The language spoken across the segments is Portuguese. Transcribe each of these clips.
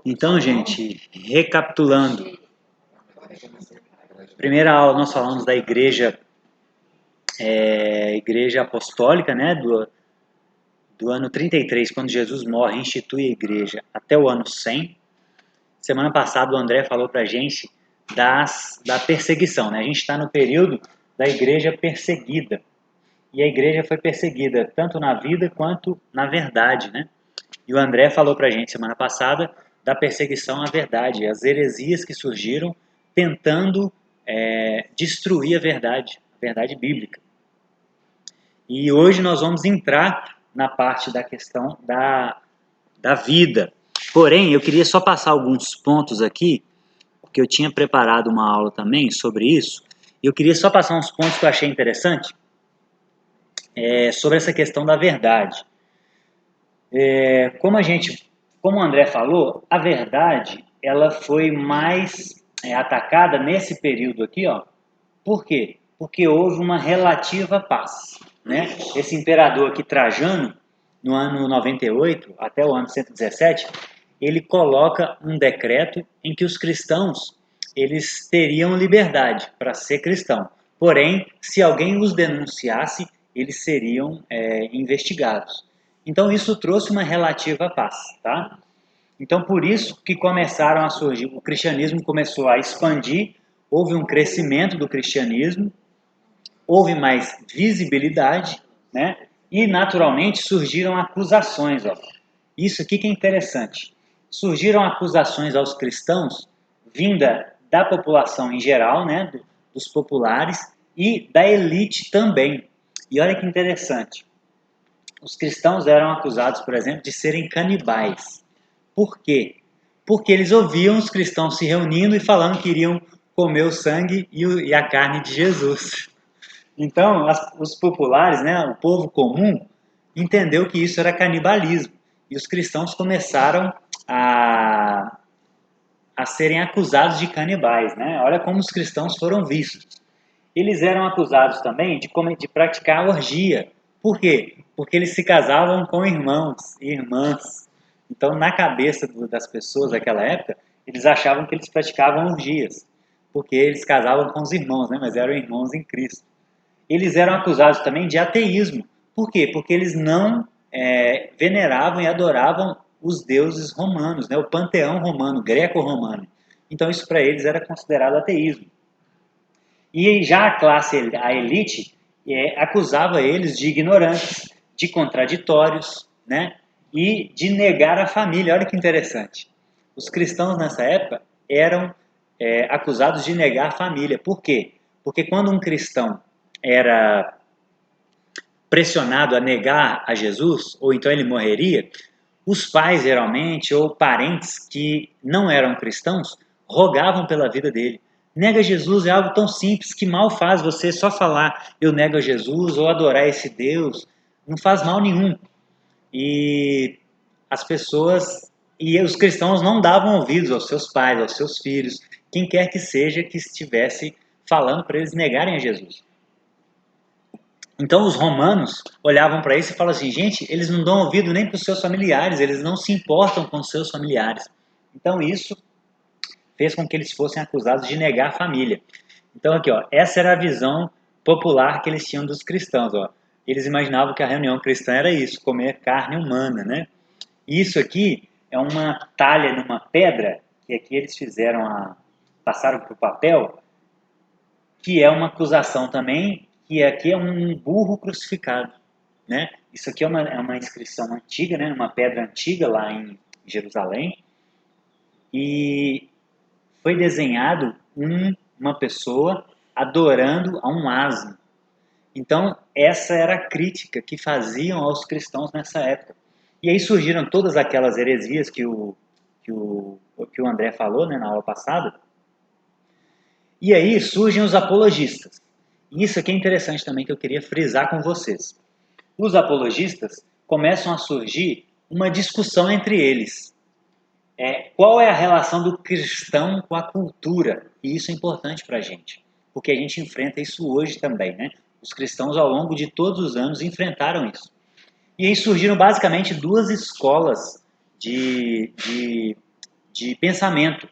Então, gente, recapitulando, primeira aula nós falamos da igreja apostólica, né, do ano 33, quando Jesus morre, institui a igreja, até o ano 100. Semana passada o André falou para a gente da perseguição, né? A gente está no período da igreja perseguida. E a igreja foi perseguida tanto na vida quanto na verdade, né? E o André falou para a gente semana passada da perseguição à verdade, as heresias que surgiram tentando destruir a verdade bíblica. E hoje nós vamos entrar na parte da questão da vida. Porém, eu queria só passar alguns pontos aqui, porque eu tinha preparado uma aula também sobre isso, e eu queria só passar uns pontos que eu achei interessante sobre essa questão da verdade. Como o André falou, a verdade ela foi mais atacada nesse período aqui, ó. Por quê? Porque houve uma relativa paz, né? Esse imperador aqui, Trajano, no ano 98 até o ano 117, ele coloca um decreto em que os cristãos eles teriam liberdade para ser cristão. Porém, se alguém os denunciasse, eles seriam investigados. Então isso trouxe uma relativa paz, tá? Então por isso que começaram a surgir, o cristianismo começou a expandir, houve um crescimento do cristianismo, houve mais visibilidade, né? E naturalmente surgiram acusações, ó. Isso aqui que é interessante. Surgiram acusações aos cristãos vinda da população em geral, né, dos populares e da elite também. E olha que interessante. Os cristãos eram acusados, por exemplo, de serem canibais. Por quê? Porque eles ouviam os cristãos se reunindo e falando que iriam comer o sangue e a carne de Jesus. Então, os populares, né, o povo comum, entendeu que isso era canibalismo. E os cristãos começaram a serem acusados de canibais. Né? Olha como os cristãos foram vistos. Eles eram acusados também de praticar orgia. Por quê? Porque eles se casavam com irmãos e irmãs. Então, na cabeça das pessoas daquela época, eles achavam que eles praticavam orgias. Porque eles casavam com os irmãos, né? Mas eram irmãos em Cristo. Eles eram acusados também de ateísmo. Por quê? Porque eles não veneravam e adoravam os deuses romanos, né? O panteão romano, greco-romano. Então isso para eles era considerado ateísmo. E já a classe, a elite, acusava eles de ignorantes, de contraditórios, né? E de negar a família. Olha que interessante. Os cristãos nessa época eram acusados de negar a família. Por quê? Porque quando um cristão era pressionado a negar a Jesus, ou então ele morreria, os pais geralmente, ou parentes que não eram cristãos, rogavam pela vida dele. Nega Jesus é algo tão simples que mal faz você só falar eu nego a Jesus ou adorar esse Deus, não faz mal nenhum. E as pessoas e os cristãos não davam ouvidos aos seus pais, aos seus filhos, quem quer que seja que estivesse falando para eles negarem a Jesus. Então os romanos olhavam para isso e falavam assim, gente, eles não dão ouvido nem para os seus familiares, eles não se importam com os seus familiares. Então isso fez com que eles fossem acusados de negar a família. Então aqui, ó, essa era a visão popular que eles tinham dos cristãos. Ó. Eles imaginavam que a reunião cristã era isso, comer carne humana, né? E isso aqui é uma talha numa pedra, que aqui eles passaram para o papel, que é uma acusação também, que aqui é um burro crucificado. Né? Isso aqui é uma inscrição antiga, né? Uma pedra antiga lá em Jerusalém. E foi desenhado uma pessoa adorando a um asno. Então, essa era a crítica que faziam aos cristãos nessa época. E aí surgiram todas aquelas heresias que o André falou, né, na aula passada. E aí surgem os apologistas. E isso aqui é interessante também que eu queria frisar com vocês. Os apologistas começam a surgir uma discussão entre eles. Qual é a relação do cristão com a cultura? E isso é importante para a gente, porque a gente enfrenta isso hoje também. Né? Os cristãos, ao longo de todos os anos, enfrentaram isso. E aí surgiram basicamente duas escolas de de pensamento.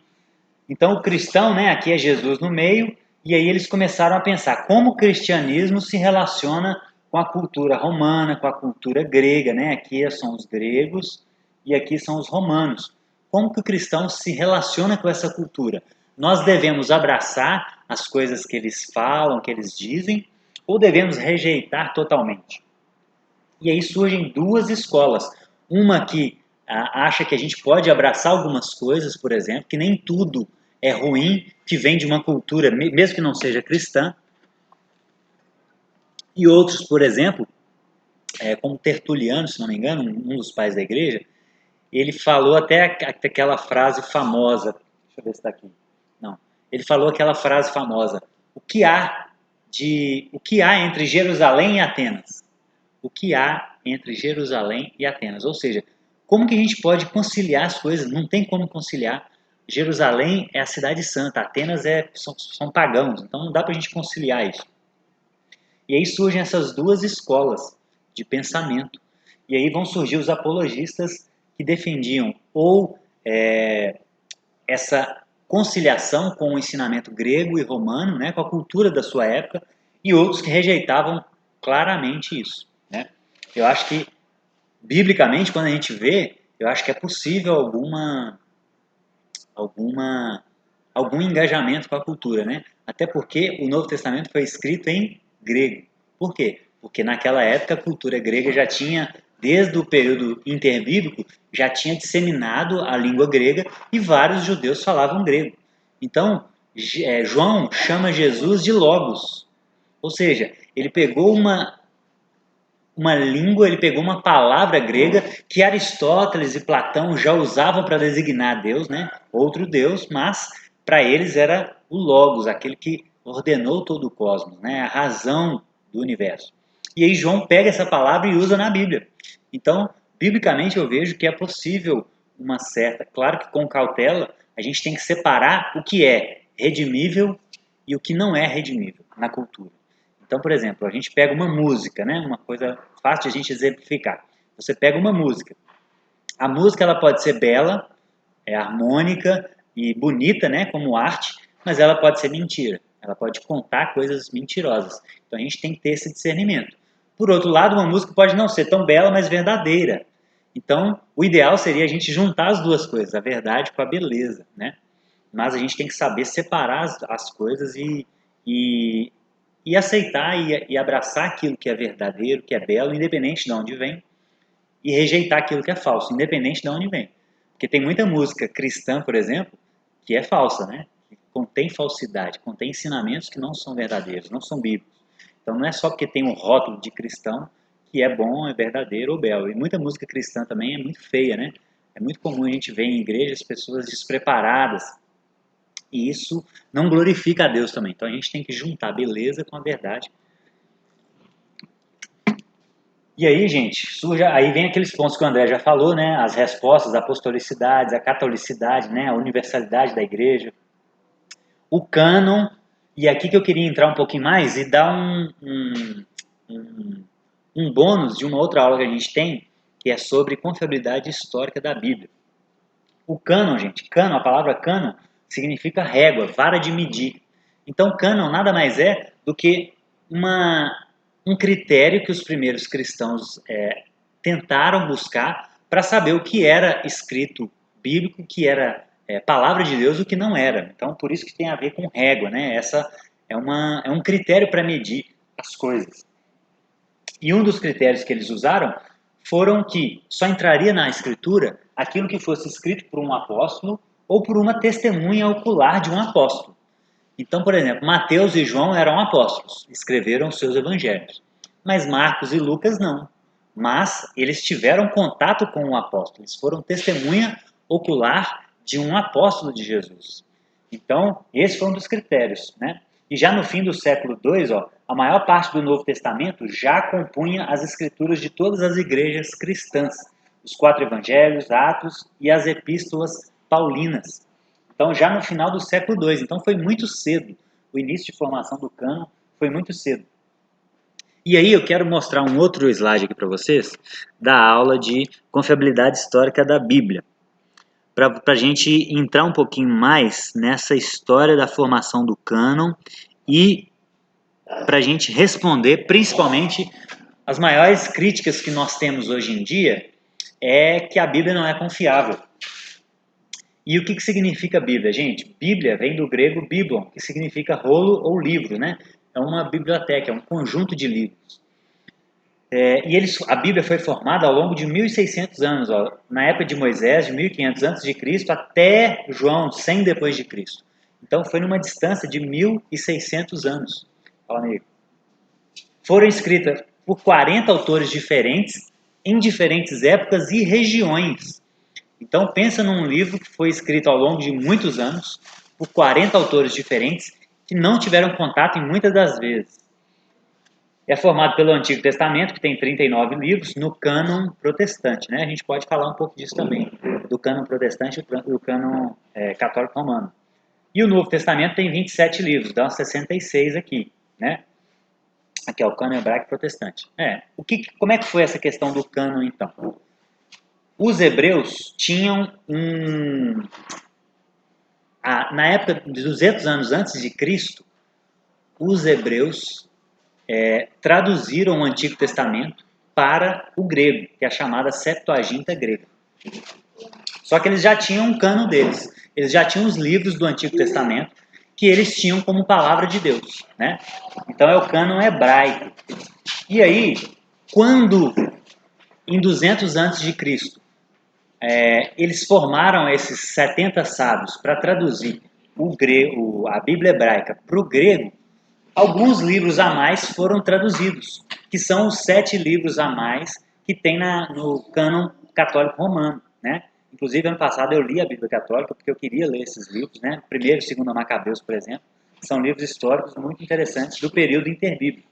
Então o cristão, né, aqui é Jesus no meio, e aí eles começaram a pensar como o cristianismo se relaciona com a cultura romana, com a cultura grega, né? Aqui são os gregos e aqui são os romanos. Como que o cristão se relaciona com essa cultura? Nós devemos abraçar as coisas que eles falam, que eles dizem, ou devemos rejeitar totalmente? E aí surgem duas escolas. Uma que acha que a gente pode abraçar algumas coisas, por exemplo, que nem tudo é ruim, que vem de uma cultura, mesmo que não seja cristã. E outros, por exemplo, como Tertuliano, se não me engano, um dos pais da igreja, ele falou até aquela frase famosa. Deixa eu ver se está aqui. Não. Ele falou aquela frase famosa. O que há entre Jerusalém e Atenas? O que há entre Jerusalém e Atenas? Ou seja, como que a gente pode conciliar as coisas? Não tem como conciliar. Jerusalém é a cidade santa, Atenas são pagãos, então não dá para a gente conciliar isso. E aí surgem essas duas escolas de pensamento. E aí vão surgir os apologistas que defendiam ou essa conciliação com o ensinamento grego e romano, né, com a cultura da sua época, e outros que rejeitavam claramente isso. Né? Eu acho que, biblicamente, quando a gente vê, eu acho que é possível algum engajamento com a cultura, né? Até porque o Novo Testamento foi escrito em grego. Por quê? Porque naquela época a cultura grega já tinha, desde o período interbíblico, já tinha disseminado a língua grega e vários judeus falavam grego. Então, João chama Jesus de Logos. Ou seja, ele pegou uma língua, ele pegou uma palavra grega que Aristóteles e Platão já usavam para designar Deus, né? Outro Deus, mas para eles era o Logos, aquele que ordenou todo o cosmos, né? A razão do universo. E aí João pega essa palavra e usa na Bíblia. Então, biblicamente eu vejo que é possível uma certa, claro que com cautela, a gente tem que separar o que é redimível e o que não é redimível na cultura. Então, por exemplo, a gente pega uma música, né? Uma coisa fácil de a gente exemplificar. Você pega uma música. A música ela pode ser bela, harmônica e bonita, né? Como arte, mas ela pode ser mentira. Ela pode contar coisas mentirosas. Então a gente tem que ter esse discernimento. Por outro lado, uma música pode não ser tão bela, mas verdadeira. Então, o ideal seria a gente juntar as duas coisas, a verdade com a beleza, né? Mas a gente tem que saber separar as coisas e aceitar e abraçar aquilo que é verdadeiro, que é belo, independente de onde vem, e rejeitar aquilo que é falso, independente de onde vem. Porque tem muita música cristã, por exemplo, que é falsa, né? Que contém falsidade, contém ensinamentos que não são verdadeiros, não são bíblicos. Então não é só porque tem um rótulo de cristão que é bom, é verdadeiro ou belo. E muita música cristã também é muito feia, né? É muito comum a gente ver em igrejas pessoas despreparadas, e isso não glorifica a Deus também. Então a gente tem que juntar a beleza com a verdade. E aí, gente, aí vem aqueles pontos que o André já falou, né? As respostas, a apostolicidade, a catolicidade, né? A universalidade da igreja, o cânon. E aqui que eu queria entrar um pouquinho mais e dar um bônus de uma outra aula que a gente tem, que é sobre confiabilidade histórica da Bíblia. O cânon, gente, cânon, a palavra cânon significa régua, vara de medir. Então, cânon nada mais é do que um critério que os primeiros cristãos tentaram buscar para saber o que era escrito bíblico, o que era palavra de Deus e o que não era. Então, por isso que tem a ver com régua, né? Essa é um critério para medir as coisas. E um dos critérios que eles usaram foram que só entraria na escritura aquilo que fosse escrito por um apóstolo ou por uma testemunha ocular de um apóstolo. Então, por exemplo, Mateus e João eram apóstolos, escreveram seus evangelhos. Mas Marcos e Lucas não. Mas eles tiveram contato com um apóstolo, eles foram testemunha ocular de um apóstolo de Jesus. Então, esse foi um dos critérios, né? E já no fim do século II, a maior parte do Novo Testamento já compunha as escrituras de todas as igrejas cristãs, os 4 evangelhos, Atos e as epístolas paulinas. Então, já no final do século II. Então, foi muito cedo. O início de formação do cânon foi muito cedo. E aí, eu quero mostrar um outro slide aqui para vocês, da aula de confiabilidade histórica da Bíblia. para a gente entrar um pouquinho mais nessa história da formação do cânon e para a gente responder principalmente as maiores críticas que nós temos hoje em dia é que a Bíblia não é confiável. E o que significa Bíblia, gente? Bíblia vem do grego biblon, que significa rolo ou livro, né? É uma biblioteca, é um conjunto de livros. A Bíblia foi formada ao longo de 1.600 anos, ó, na época de Moisés, de 1.500 a.C. até João, 100 depois de Cristo. Então foi numa distância de 1.600 anos. Fala, amigo. Foram escritas por 40 autores diferentes, em diferentes épocas e regiões. Então pensa num livro que foi escrito ao longo de muitos anos, por 40 autores diferentes, que não tiveram contato em muitas das vezes. É formado pelo Antigo Testamento, que tem 39 livros, no cânon protestante. Né? A gente pode falar um pouco disso também, do cânon protestante e do cânon católico romano. E o Novo Testamento tem 27 livros, dá 66 aqui. Né? Aqui é o cânon hebraico protestante. Como é que foi essa questão do cânon, então? Os hebreus tinham na época de 200 anos antes de Cristo, os hebreus traduziram o Antigo Testamento para o grego, que é a chamada Septuaginta grega. Só que eles já tinham um cânon deles. Eles já tinham os livros do Antigo Testamento que eles tinham como palavra de Deus. Né? Então é o cânon hebraico. E aí, quando em 200 antes de Cristo, eles formaram esses 70 sábios para traduzir a Bíblia hebraica para o grego, alguns livros a mais foram traduzidos, que são os 7 livros a mais que tem no cânon católico romano. Né? Inclusive, ano passado eu li a Bíblia Católica porque eu queria ler esses livros, né? Primeiro e segundo Macabeus, por exemplo, são livros históricos muito interessantes do período interbíblico.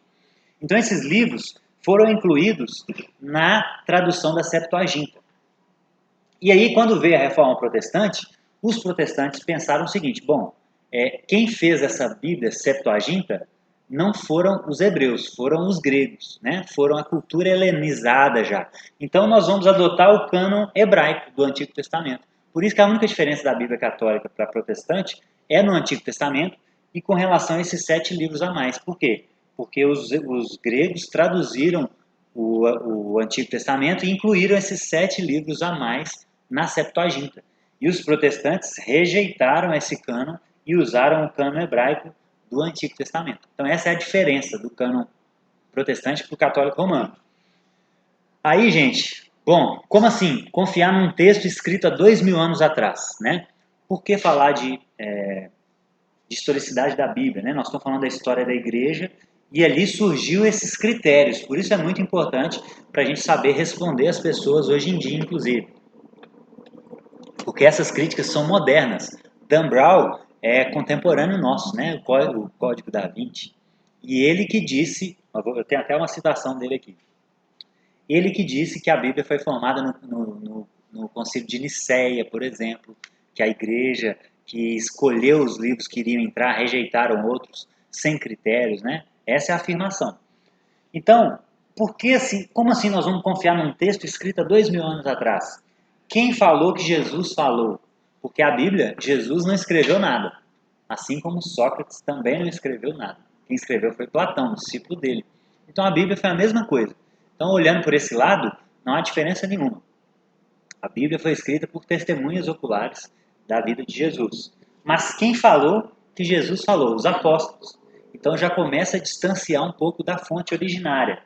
Então, esses livros foram incluídos na tradução da Septuaginta. E aí, quando veio a Reforma Protestante, os protestantes pensaram o seguinte: bom, quem fez essa Bíblia Septuaginta não foram os hebreus, foram os gregos, né? Foram a cultura helenizada já. Então nós vamos adotar o cânon hebraico do Antigo Testamento. Por isso que a única diferença da Bíblia católica para protestante é no Antigo Testamento e com relação a esses 7 livros a mais. Por quê? Porque os gregos traduziram o Antigo Testamento e incluíram esses 7 livros a mais na Septuaginta. E os protestantes rejeitaram esse cânon e usaram o cânon hebraico do Antigo Testamento. Então essa é a diferença do cânon protestante para o católico romano. Aí, gente, bom, como assim confiar num texto escrito há 2.000 anos atrás, né? Por que falar de historicidade da Bíblia, né? Nós estamos falando da história da igreja e ali surgiu esses critérios. Por isso é muito importante para a gente saber responder as pessoas hoje em dia, inclusive. Porque essas críticas são modernas. Dan Brown é contemporâneo nosso, né? O Código da Vinci. E ele que disse, eu tenho até uma citação dele aqui. Ele que disse que a Bíblia foi formada no Concílio de Nicéia, por exemplo, que a igreja que escolheu os livros que iriam entrar rejeitaram outros sem critérios, né? Essa é a afirmação. Então, como assim nós vamos confiar num texto escrito há 2.000 anos atrás? Quem falou que Jesus falou? Porque a Bíblia, Jesus não escreveu nada. Assim como Sócrates também não escreveu nada. Quem escreveu foi Platão, discípulo dele. Então a Bíblia foi a mesma coisa. Então, olhando por esse lado, não há diferença nenhuma. A Bíblia foi escrita por testemunhas oculares da vida de Jesus. Mas quem falou que Jesus falou? Os apóstolos. Então já começa a distanciar um pouco da fonte originária.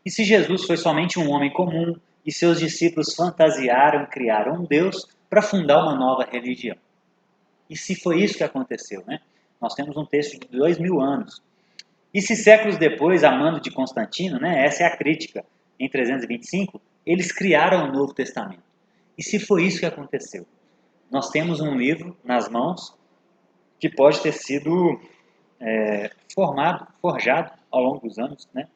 E se Jesus foi somente um homem comum e seus discípulos fantasiaram, criaram um Deus para fundar uma nova religião? E se foi isso que aconteceu, né? Nós temos um texto de 2.000 anos. E se séculos depois, a mando de Constantino, né, essa é a crítica, em 325, eles criaram o Novo Testamento. E se foi isso que aconteceu? Nós temos um livro nas mãos que pode ter sido forjado ao longo dos anos, né?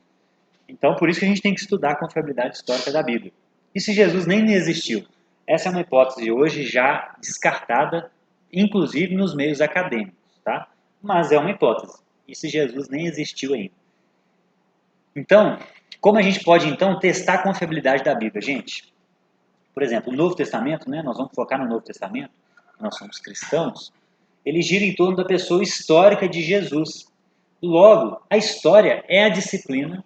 Então, por isso que a gente tem que estudar a confiabilidade histórica da Bíblia. E se Jesus nem existiu? Essa é uma hipótese hoje já descartada, inclusive nos meios acadêmicos, tá? Mas é uma hipótese. E se Jesus nem existiu ainda? Então, como a gente pode, então, testar a confiabilidade da Bíblia, gente? Por exemplo, o Novo Testamento, né, nós vamos focar no Novo Testamento, nós somos cristãos, ele gira em torno da pessoa histórica de Jesus. Logo, a história é a disciplina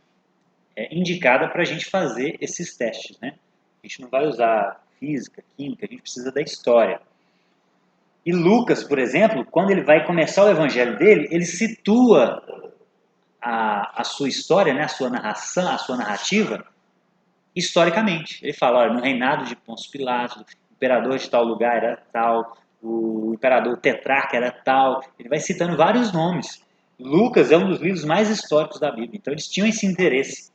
indicada para a gente fazer esses testes. Né? A gente não vai usar física, química, a gente precisa da história. E Lucas, por exemplo, quando ele vai começar o evangelho dele, ele situa a sua história, né, a sua narração, a sua narrativa, historicamente. Ele fala, olha, no reinado de Pôncio Pilatos, o imperador de tal lugar era tal, o imperador tetrarca era tal. Ele vai citando vários nomes. Lucas é um dos livros mais históricos da Bíblia, então eles tinham esse interesse.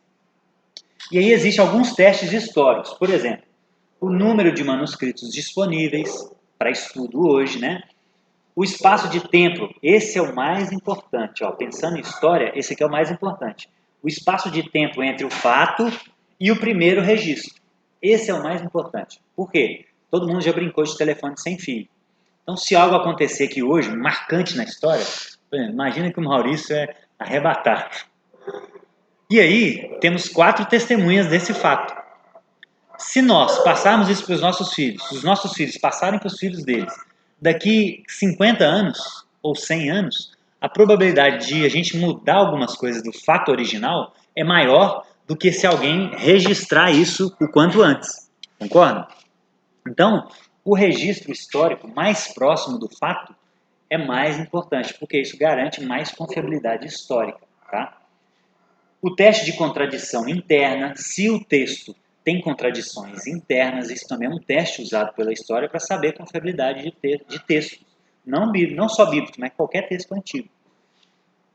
E aí existem alguns testes históricos. Por exemplo, o número de manuscritos disponíveis para estudo hoje, né? O espaço de tempo, esse é o mais importante. Ó. Pensando em história, esse aqui é o mais importante. O espaço de tempo entre o fato e o primeiro registro. Esse é o mais importante. Por quê? Todo mundo já brincou de telefone sem fio. Então, se algo acontecer aqui hoje, marcante na história, imagina que o Maurício é arrebatado. E aí, temos 4 testemunhas desse fato. Se nós passarmos isso para os nossos filhos, os nossos filhos passarem para os filhos deles, daqui 50 anos ou 100 anos, a probabilidade de a gente mudar algumas coisas do fato original é maior do que se alguém registrar isso o quanto antes. Concorda? Então, o registro histórico mais próximo do fato é mais importante, porque isso garante mais confiabilidade histórica. Tá? O teste de contradição interna, se o texto tem contradições internas, isso também é um teste usado pela história para saber a confiabilidade de textos. Não só bíblicos, mas qualquer texto antigo.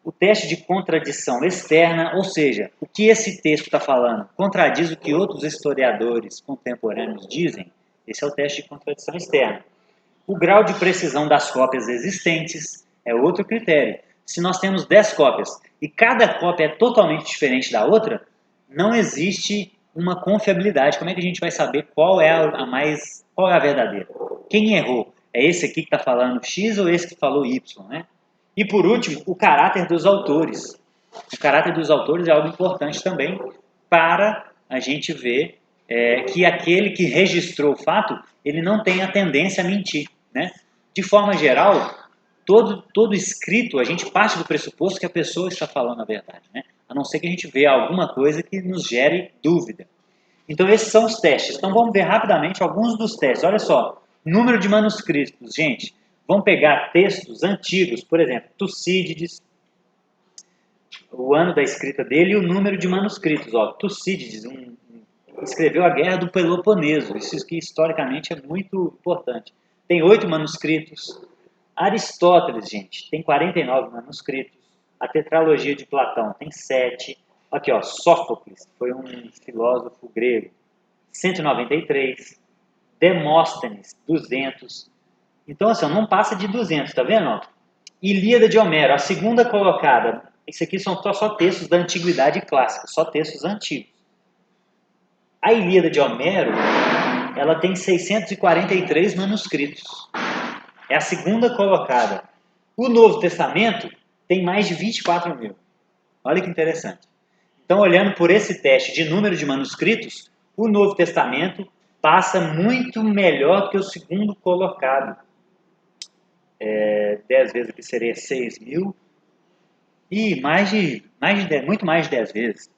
O teste de contradição externa, ou seja, o que esse texto está falando contradiz o que outros historiadores contemporâneos dizem, esse é o teste de contradição externa. O grau de precisão das cópias existentes é outro critério. Se nós temos 10 cópias e cada cópia é totalmente diferente da outra, não existe uma confiabilidade. Como é que a gente vai saber qual é a verdadeira? Quem errou? É esse aqui que está falando X ou esse que falou Y, né? E por último, o caráter dos autores. O caráter dos autores é algo importante também para a gente ver que aquele que registrou o fato, ele não tem a tendência a mentir. Né? De forma geral, todo escrito, a gente parte do pressuposto que a pessoa está falando a verdade, né? A não ser que a gente veja alguma coisa que nos gere dúvida. Então, esses são os testes. Então, vamos ver rapidamente alguns dos testes. Olha só, número de manuscritos. Gente, vamos pegar textos antigos, por exemplo, Tucídides, o ano da escrita dele e o número de manuscritos. Ó, Tucídides escreveu a Guerra do Peloponeso. Isso que historicamente é muito importante. Tem 8 manuscritos. Aristóteles, gente, tem 49 manuscritos. A Tetralogia de Platão tem 7. Aqui, ó, Sófocles, foi um filósofo grego, 193. Demóstenes, 200. Então, assim, não passa de 200, tá vendo? Ilíada de Homero, a segunda colocada. Isso aqui são só textos da Antiguidade Clássica, só textos antigos. A Ilíada de Homero, ela tem 643 manuscritos. É a segunda colocada. O Novo Testamento tem mais de 24 mil. Olha que interessante. Então, olhando por esse teste de número de manuscritos, o Novo Testamento passa muito melhor que o segundo colocado. 10 vezes aqui seria 6 mil. E muito mais de 10 vezes.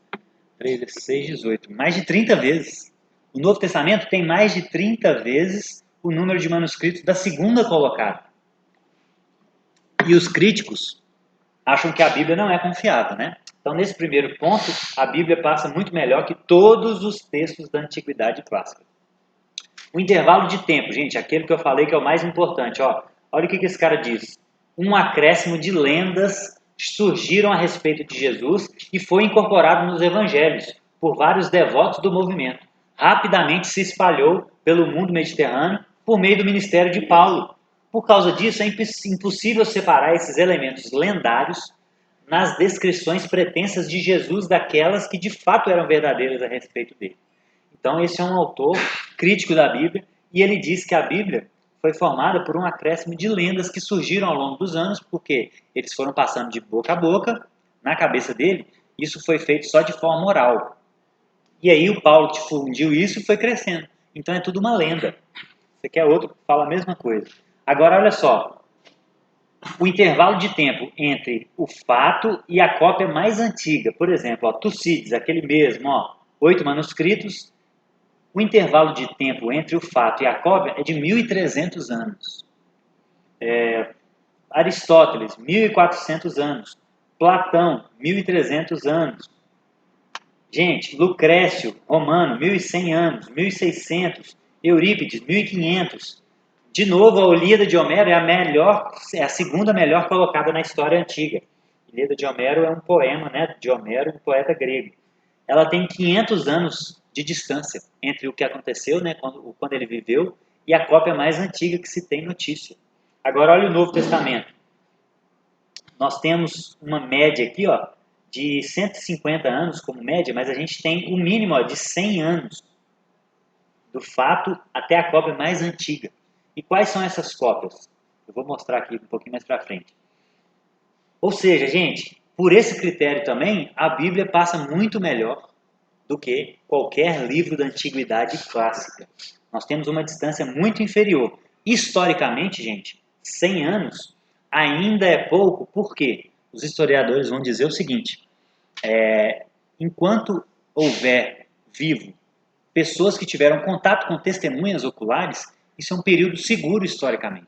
3 vezes 6, 18. Mais de 30 vezes. O Novo Testamento tem mais de 30 vezes o número de manuscritos da segunda colocada. E os críticos acham que a Bíblia não é confiável, né? Então, nesse primeiro ponto, a Bíblia passa muito melhor que todos os textos da Antiguidade Clássica. O intervalo de tempo, gente, aquele que eu falei que é o mais importante. Ó, olha o que esse cara diz. Um acréscimo de lendas surgiram a respeito de Jesus e foi incorporado nos evangelhos por vários devotos do movimento. Rapidamente se espalhou pelo mundo mediterrâneo por meio do ministério de Paulo. Por causa disso, é impossível separar esses elementos lendários nas descrições pretensas de Jesus daquelas que de fato eram verdadeiras a respeito dele. Então, esse é um autor crítico da Bíblia e ele diz que a Bíblia foi formada por um acréscimo de lendas que surgiram ao longo dos anos, porque eles foram passando de boca a boca na cabeça dele. Isso foi feito só de forma oral. E aí o Paulo difundiu isso e foi crescendo. Então é tudo uma lenda. Você quer outro que fala a mesma coisa. Agora, olha só, o intervalo de tempo entre o fato e a cópia mais antiga. Por exemplo, ó, Tucídides, aquele mesmo, ó, 8 manuscritos. O intervalo de tempo entre o fato e a cópia é de 1.300 anos. Aristóteles, 1.400 anos. Platão, 1.300 anos. Gente, Lucrécio, romano, 1.100 anos. 1.600. Eurípides, 1.500. De novo, a Ilíada de Homero é a segunda melhor colocada na história antiga. A Ilíada de Homero é um poema, né, de Homero, um poeta grego. Ela tem 500 anos de distância entre o que aconteceu, né, quando ele viveu, e a cópia mais antiga que se tem notícia. Agora, olha o Novo Testamento. Nós temos uma média aqui, ó, de 150 anos como média, mas a gente tem o mínimo, ó, de 100 anos do fato até a cópia mais antiga. E quais são essas cópias? Eu vou mostrar aqui um pouquinho mais para frente. Ou seja, gente, por esse critério também, a Bíblia passa muito melhor do que qualquer livro da antiguidade clássica. Nós temos uma distância muito inferior. Historicamente, gente, 100 anos ainda é pouco, porque os historiadores vão dizer o seguinte: enquanto houver vivo pessoas que tiveram contato com testemunhas oculares, isso é um período seguro historicamente.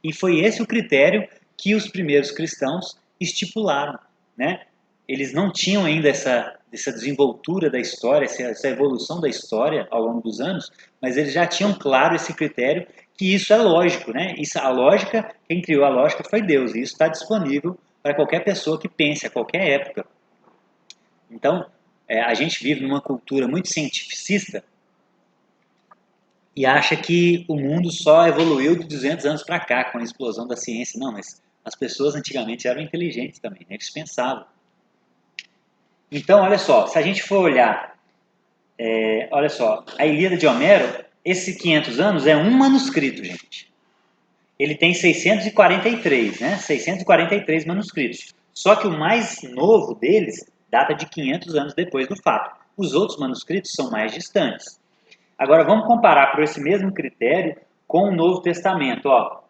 E foi esse o critério que os primeiros cristãos estipularam, né? Eles não tinham ainda essa desenvoltura da história, essa evolução da história ao longo dos anos, mas eles já tinham claro esse critério que isso é lógico, né? Isso, a lógica, quem criou a lógica foi Deus, e isso está disponível para qualquer pessoa que pense, a qualquer época. Então, a gente vive numa cultura muito cientificista e acha que o mundo só evoluiu de 200 anos para cá com a explosão da ciência. Não, mas as pessoas antigamente eram inteligentes também, né? Eles pensavam. Então, olha só, se a gente for olhar, olha só, a Ilíada de Homero, esses 500 anos é um manuscrito, gente. Ele tem 643, né? 643 manuscritos. Só que o mais novo deles data de 500 anos depois do fato. Os outros manuscritos são mais distantes. Agora vamos comparar por esse mesmo critério com o Novo Testamento. Ó,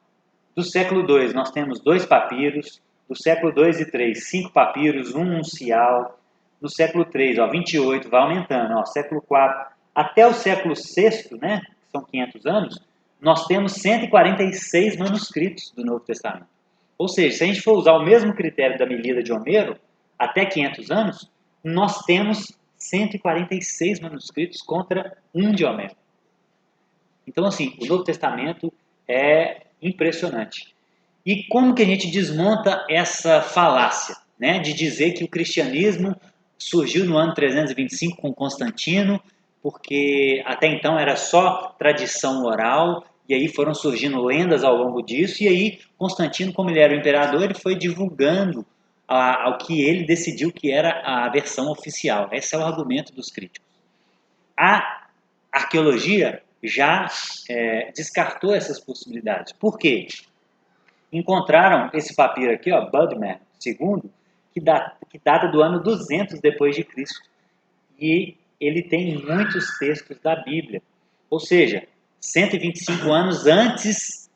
do século II nós temos 2 papiros, do século II e III, 5 papiros, 1 uncial. No século III, ó, 28, vai aumentando. Ó, século IV, até o século VI, né, que são 500 anos, nós temos 146 manuscritos do Novo Testamento. Ou seja, se a gente for usar o mesmo critério da Ilíada de Homero, até 500 anos, nós temos 146 manuscritos contra 1 de Homero. Então, assim, o Novo Testamento é impressionante. E como que a gente desmonta essa falácia, né, de dizer que o cristianismo surgiu no ano 325 com Constantino, porque até então era só tradição oral, e aí foram surgindo lendas ao longo disso, e aí Constantino, como ele era o imperador, ele foi divulgando ao que ele decidiu que era a versão oficial. Esse é o argumento dos críticos. A arqueologia já descartou essas possibilidades. Por quê? Encontraram esse papiro aqui, ó, Budmer II, que data do ano 200 depois de Cristo. E ele tem muitos textos da Bíblia. Ou seja, 125 anos antes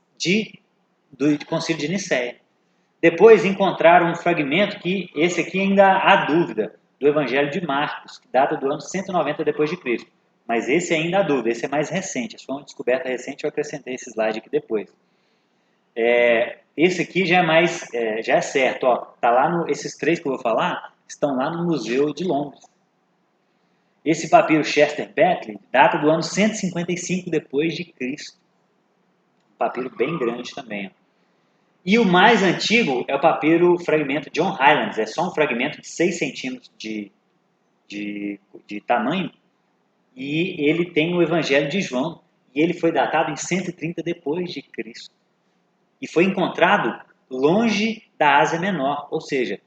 do Concílio de Nicéia. Depois encontraram um fragmento que, esse aqui ainda há dúvida, do Evangelho de Marcos, que data do ano 190 depois de Cristo. Mas esse ainda há dúvida, esse é mais recente, é só uma descoberta recente, eu acrescentei esse slide aqui depois. Esse aqui já é mais, já é certo, ó, tá lá esses 3 que eu vou falar, estão lá no Museu de Londres. Esse papiro Chester Betley data do ano 155 depois de Cristo. Um papiro bem grande também, ó. E o mais antigo é o papiro fragmento John Highlands, é só um fragmento de 6 centímetros de tamanho, e ele tem o Evangelho de João, e ele foi datado em 130 depois de Cristo. E foi encontrado longe da Ásia Menor, ou seja,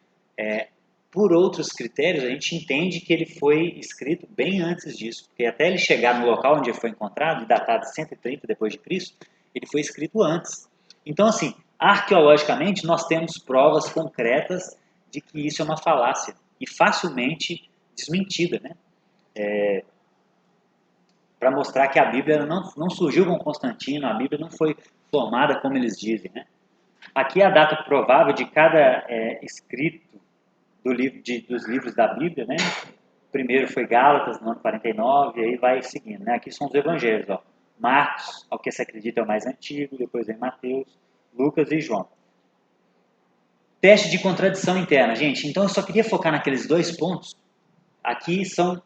por outros critérios, a gente entende que ele foi escrito bem antes disso, porque até ele chegar no local onde ele foi encontrado, datado em 130 depois de Cristo, ele foi escrito antes. Então, assim, arqueologicamente, nós temos provas concretas de que isso é uma falácia e facilmente desmentida, né? para mostrar que a Bíblia não surgiu com Constantino, a Bíblia não foi formada como eles dizem, né? Aqui a data provável de cada escrito dos livros da Bíblia, né? O primeiro foi Gálatas, no ano 49, e aí vai seguindo, né? Aqui são os evangelhos, ó. Marcos, ao que se acredita, é o mais antigo, depois vem Mateus, Lucas e João. Teste de contradição interna, gente. Então eu só queria focar naqueles 2 pontos. Aqui são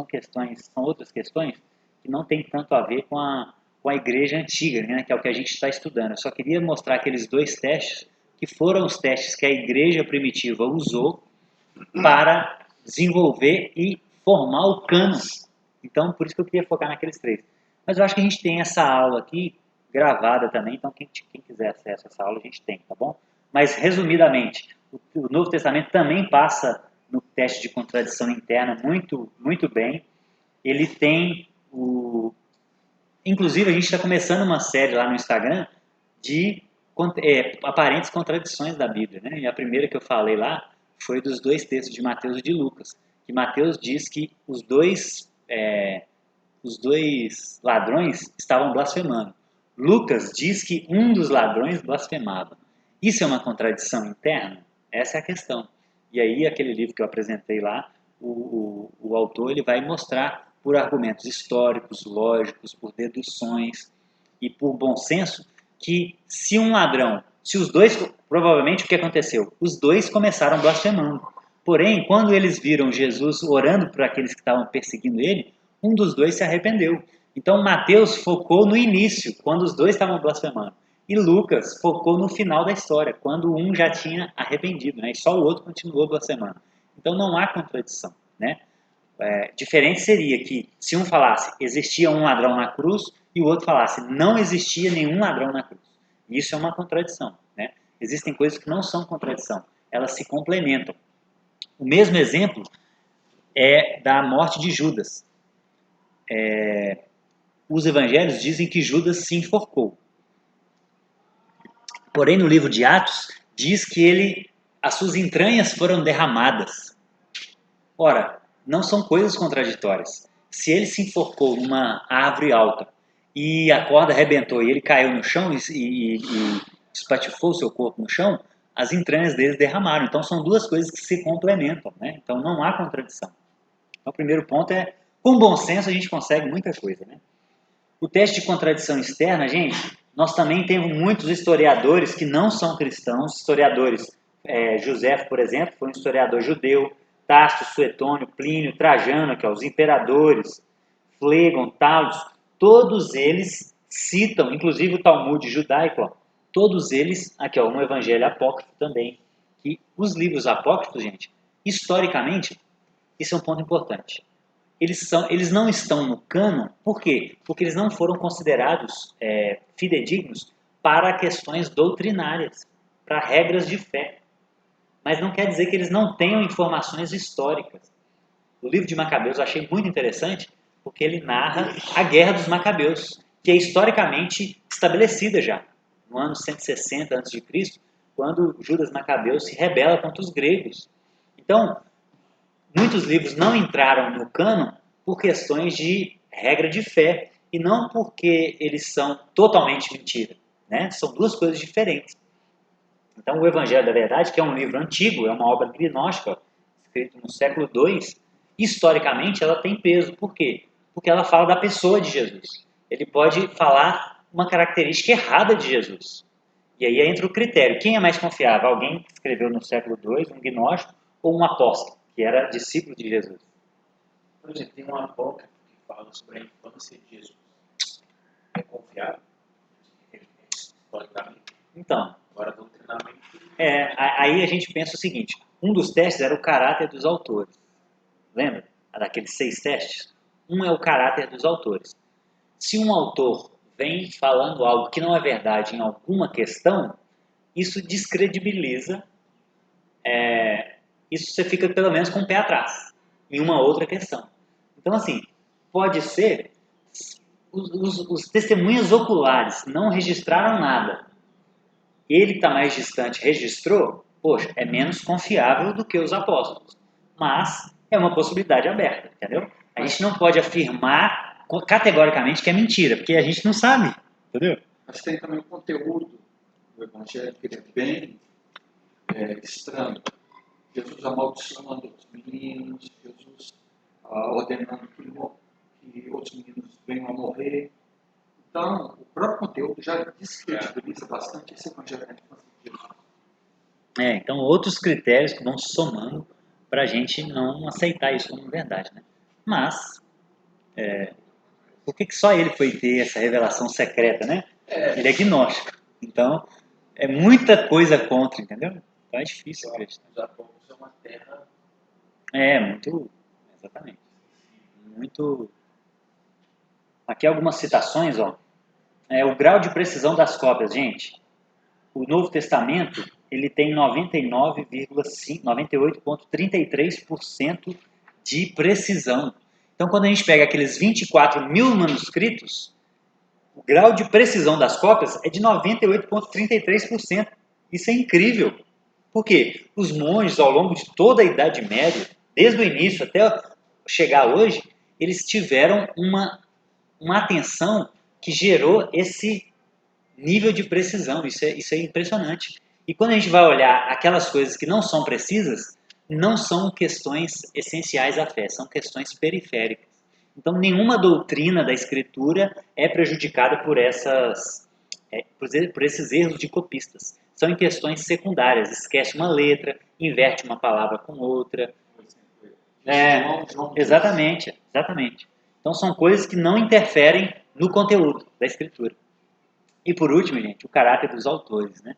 questões, são outras questões que não tem tanto a ver com a igreja antiga, né, que é o que a gente está estudando. Eu só queria mostrar aqueles 2 testes que foram os testes que a igreja primitiva usou para desenvolver e formar o cânon. Então, por isso que eu queria focar naqueles 3. Mas eu acho que a gente tem essa aula aqui gravada também, então quem quiser acesso a essa aula a gente tem, tá bom? Mas, resumidamente, o Novo Testamento também passa no teste de contradição interna muito, muito bem. Ele tem Inclusive, a gente está começando uma série lá no Instagram de aparentes contradições da Bíblia, né? E a primeira que eu falei lá foi dos 2 textos de Mateus e de Lucas. Que Mateus diz que os dois ladrões estavam blasfemando. Lucas diz que um dos ladrões blasfemava. Isso é uma contradição interna? Essa é a questão. E aí, aquele livro que eu apresentei lá, o autor ele vai mostrar por argumentos históricos, lógicos, por deduções e por bom senso, que se um ladrão, se os dois, provavelmente o que aconteceu? Os 2 começaram blasfemando. Porém, quando eles viram Jesus orando por aqueles que estavam perseguindo ele, um dos 2 se arrependeu. Então Mateus focou no início, quando os 2 estavam blasfemando. E Lucas focou no final da história, quando um já tinha arrependido, né? E só o outro continuou blasfemando. Então não há contradição, né? Diferente seria que se um falasse existia um ladrão na cruz e o outro falasse não existia nenhum ladrão na cruz. Isso é uma contradição, né? Existem coisas que não são contradição, elas se complementam. O mesmo exemplo é da morte de Judas. Os evangelhos dizem que Judas se enforcou. Porém, no livro de Atos, diz que as suas entranhas foram derramadas. Ora, não são coisas contraditórias. Se ele se enforcou numa árvore alta e a corda arrebentou e ele caiu no chão e espatifou seu corpo no chão, as entranhas dele derramaram. Então são 2 coisas que se complementam, né? Então não há contradição. Então o primeiro ponto é, com bom senso a gente consegue muita coisa, né? O teste de contradição externa, gente, nós também temos muitos historiadores que não são cristãos, historiadores. José, por exemplo, foi um historiador judeu, Tasso, Suetônio, Plínio, Trajano, que é os imperadores, Flegon, Talos, todos eles citam, inclusive o Talmud judaico, ó, todos eles, aqui ó, um evangelho apócrifo também, que os livros apócrifos, gente, historicamente, isso é um ponto importante. Eles não estão no cânon, por quê? Porque eles não foram considerados fidedignos para questões doutrinárias, para regras de fé. Mas não quer dizer que eles não tenham informações históricas. O livro de Macabeus eu achei muito interessante, porque ele narra a Guerra dos Macabeus, que é historicamente estabelecida já, no ano 160 a.C., quando Judas Macabeu se rebela contra os gregos. Então, muitos livros não entraram no cânon por questões de regra de fé, e não porque eles são totalmente mentira, né? São 2 coisas diferentes. Então, o Evangelho da Verdade, que é um livro antigo, é uma obra gnóstica, escrito no século II, historicamente ela tem peso. Por quê? Porque ela fala da pessoa de Jesus. Ele pode falar uma característica errada de Jesus. E aí entra o critério. Quem é mais confiável? Alguém que escreveu no século II, um gnóstico, ou um apóstolo, que era discípulo de Jesus? Por exemplo, tem um apócrifo que fala sobre a infância de Jesus. É confiável? Historicamente. Então, Agora, doutrinamento. aí a gente pensa o seguinte: um dos testes era o caráter dos autores. Lembra? Daqueles 6 testes? Um é o caráter dos autores. Se um autor vem falando algo que não é verdade em alguma questão, isso descredibiliza, isso você fica pelo menos com o pé atrás, em uma outra questão. Então, assim, pode ser, os testemunhas oculares não registraram nada, ele está mais distante, registrou, poxa, é menos confiável do que os apóstolos. Mas é uma possibilidade aberta, entendeu? A gente não pode afirmar categoricamente que é mentira, porque a gente não sabe, entendeu? Mas tem também o conteúdo do Evangelho, que ele é bem estranho. Jesus amaldiçoando os meninos, Jesus ordenando que outros meninos venham a morrer. Então, o próprio conteúdo já descredibiliza bastante esse Evangelho da infância de Jesus. Então outros critérios que vão somando para a gente não aceitar isso como verdade, né? Mas, por que só ele foi ter essa revelação secreta, né? Ele é gnóstico. Então, é muita coisa contra, entendeu? Então é difícil acreditar. Os apóstolos é uma terra. Muito. Exatamente. Muito. Aqui algumas citações, ó. O grau de precisão das cópias, gente. O Novo Testamento, ele tem 98,33% de precisão. Então, quando a gente pega aqueles 24 mil manuscritos, o grau de precisão das cópias é de 98,33%. Isso é incrível. Por quê? Os monges, ao longo de toda a Idade Média, desde o início até chegar hoje, eles tiveram uma atenção que gerou esse nível de precisão. Isso é impressionante. E quando a gente vai olhar aquelas coisas que não são precisas, não são questões essenciais à fé, são questões periféricas. Então, nenhuma doutrina da Escritura é prejudicada por esses erros de copistas. São em questões secundárias. Esquece uma letra, inverte uma palavra com outra. Exatamente. Então, são coisas que não interferem no conteúdo da Escritura. E por último, gente, o caráter dos autores, né?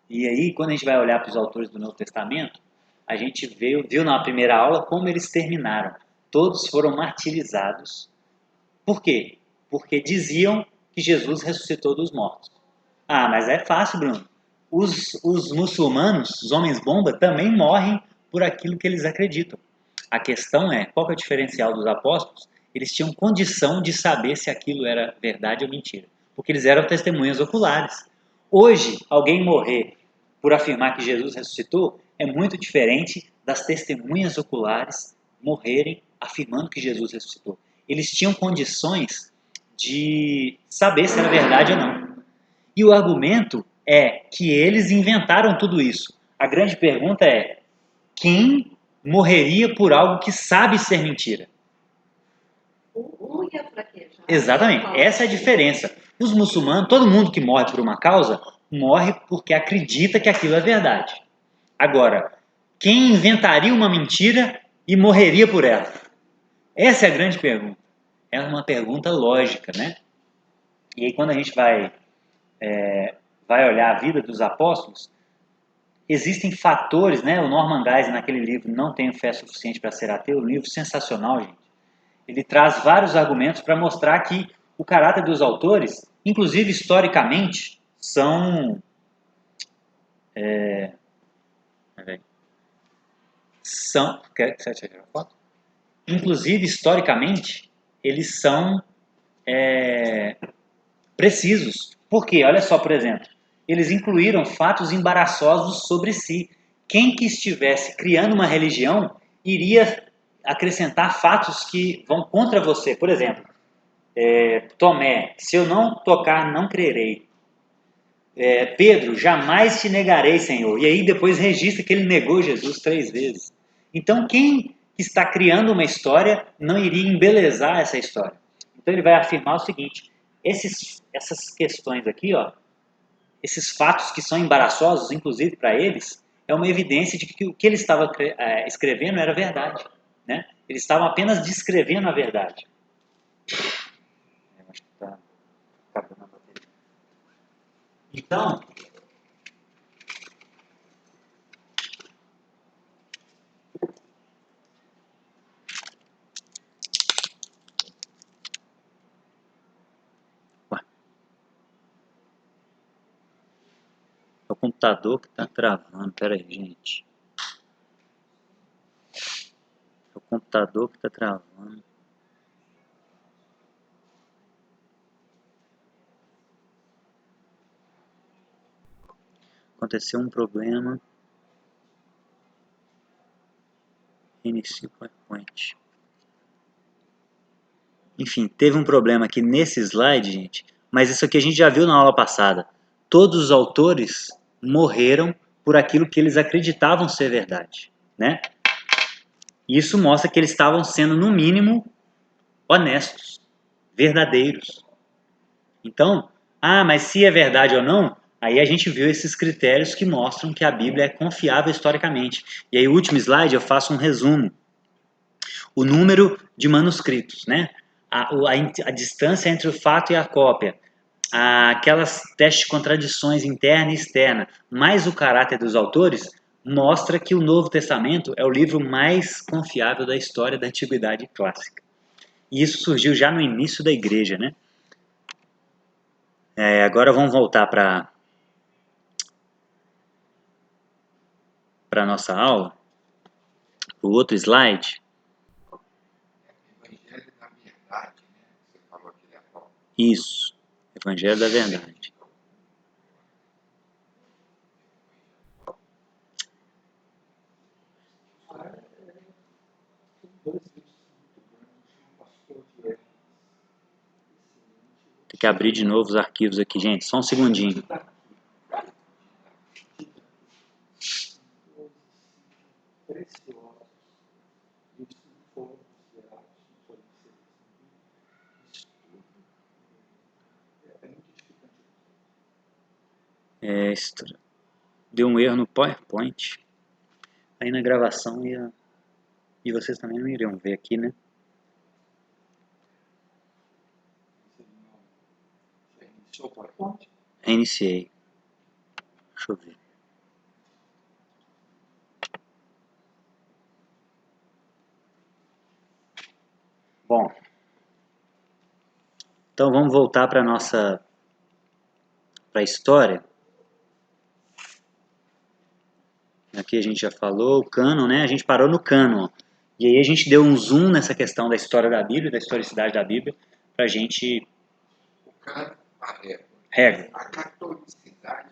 E aí, quando a gente vai olhar para os autores do Novo Testamento, a gente viu na primeira aula como eles terminaram. Todos foram martirizados. Por quê? Porque diziam que Jesus ressuscitou dos mortos. Ah, mas é fácil, Bruno. Os muçulmanos, os homens-bomba, também morrem por aquilo que eles acreditam. A questão é, qual que é o diferencial dos apóstolos? Eles tinham condição de saber se aquilo era verdade ou mentira, porque eles eram testemunhas oculares. Hoje, alguém morrer por afirmar que Jesus ressuscitou é muito diferente das testemunhas oculares morrerem afirmando que Jesus ressuscitou. Eles tinham condições de saber se era verdade ou não. E o argumento é que eles inventaram tudo isso. A grande pergunta é: quem morreria por algo que sabe ser mentira? Um ia fraquejar. Exatamente, essa é a diferença. Os muçulmanos, todo mundo que morre por uma causa, morre porque acredita que aquilo é verdade. Agora, quem inventaria uma mentira e morreria por ela? Essa é a grande pergunta. É uma pergunta lógica, né? E aí quando a gente vai olhar a vida dos apóstolos, existem fatores, né? O Norman Geisler, naquele livro Não Tenho Fé Suficiente para Ser Ateu, um livro sensacional, gente. Ele traz vários argumentos para mostrar que o caráter dos autores, inclusive historicamente, inclusive historicamente, eles são precisos. Por quê? Olha só, por exemplo, eles incluíram fatos embaraçosos sobre si. Quem que estivesse criando uma religião iria acrescentar fatos que vão contra você. Por exemplo, Tomé, se eu não tocar, não crerei. Pedro, jamais te negarei, Senhor. E aí depois registra que ele negou Jesus 3 vezes. Então quem está criando uma história não iria embelezar essa história. Então ele vai afirmar o seguinte: essas questões aqui, ó, esses fatos que são embaraçosos, inclusive para eles, é uma evidência de que o que ele estava escrevendo era verdade. Né? Eles estavam apenas descrevendo a verdade. Acho que está acabando a bateria. Então, é o computador que está travando. Pera aí, gente. É o computador que está travando. Aconteceu um problema. Inicie o PowerPoint. Enfim, teve um problema aqui nesse slide, gente, mas isso aqui a gente já viu na aula passada. Todos os autores morreram por aquilo que eles acreditavam ser verdade, né? Isso mostra que eles estavam sendo, no mínimo, honestos, verdadeiros. Então, mas se é verdade ou não, aí a gente viu esses critérios que mostram que a Bíblia é confiável historicamente. E aí, o último slide, eu faço um resumo. O número de manuscritos, né? A distância entre o fato e a cópia, aquelas testes de contradições interna e externa, mais o caráter dos autores, mostra que o Novo Testamento é o livro mais confiável da história da Antiguidade Clássica. E isso surgiu já no início da igreja, né? Agora vamos voltar para a nossa aula, o outro slide. Evangelho da verdade, né? Você falou que ele é bom. Isso, Evangelho da Verdade. Tem que abrir de novo os arquivos aqui, gente. Só um segundinho. Deu um erro no PowerPoint. Aí na gravação e vocês também não iriam ver aqui, né? Iniciou o PowerPoint? Reiniciei. Deixa eu ver. Bom, então vamos voltar para a história. Aqui a gente já falou o cânon, né? A gente parou no cânon. E aí a gente deu um zoom nessa questão da história da Bíblia, da historicidade da Bíblia, para a gente... O cara, Régua. a catolicidade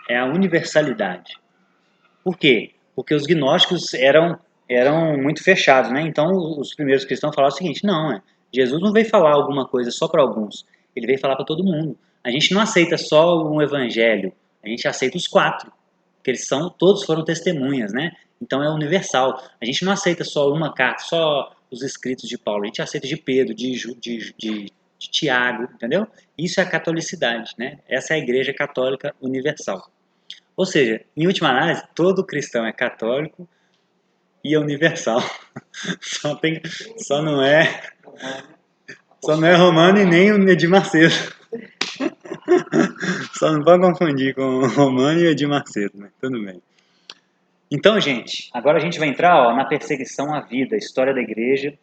É a universalidade. Por quê? Porque os gnósticos eram muito fechados, né? Então os primeiros cristãos falavam o seguinte: não, Jesus não veio falar alguma coisa só para alguns, ele veio falar para todo mundo. A gente não aceita só um evangelho, a gente aceita os 4, porque todos foram testemunhas, né? Então é universal. A gente não aceita só uma carta, só os escritos de Paulo, a gente aceita de Pedro, de Tiago, entendeu? Isso é a catolicidade, né? Essa é a igreja católica universal. Ou seja, em última análise, todo cristão é católico e é universal. Só não é romano e nem o Edir Macedo. Só não pode confundir com o Romano e o Edir Macedo, né? Tudo bem. Então, gente, agora a gente vai entrar na perseguição à vida, a história da igreja,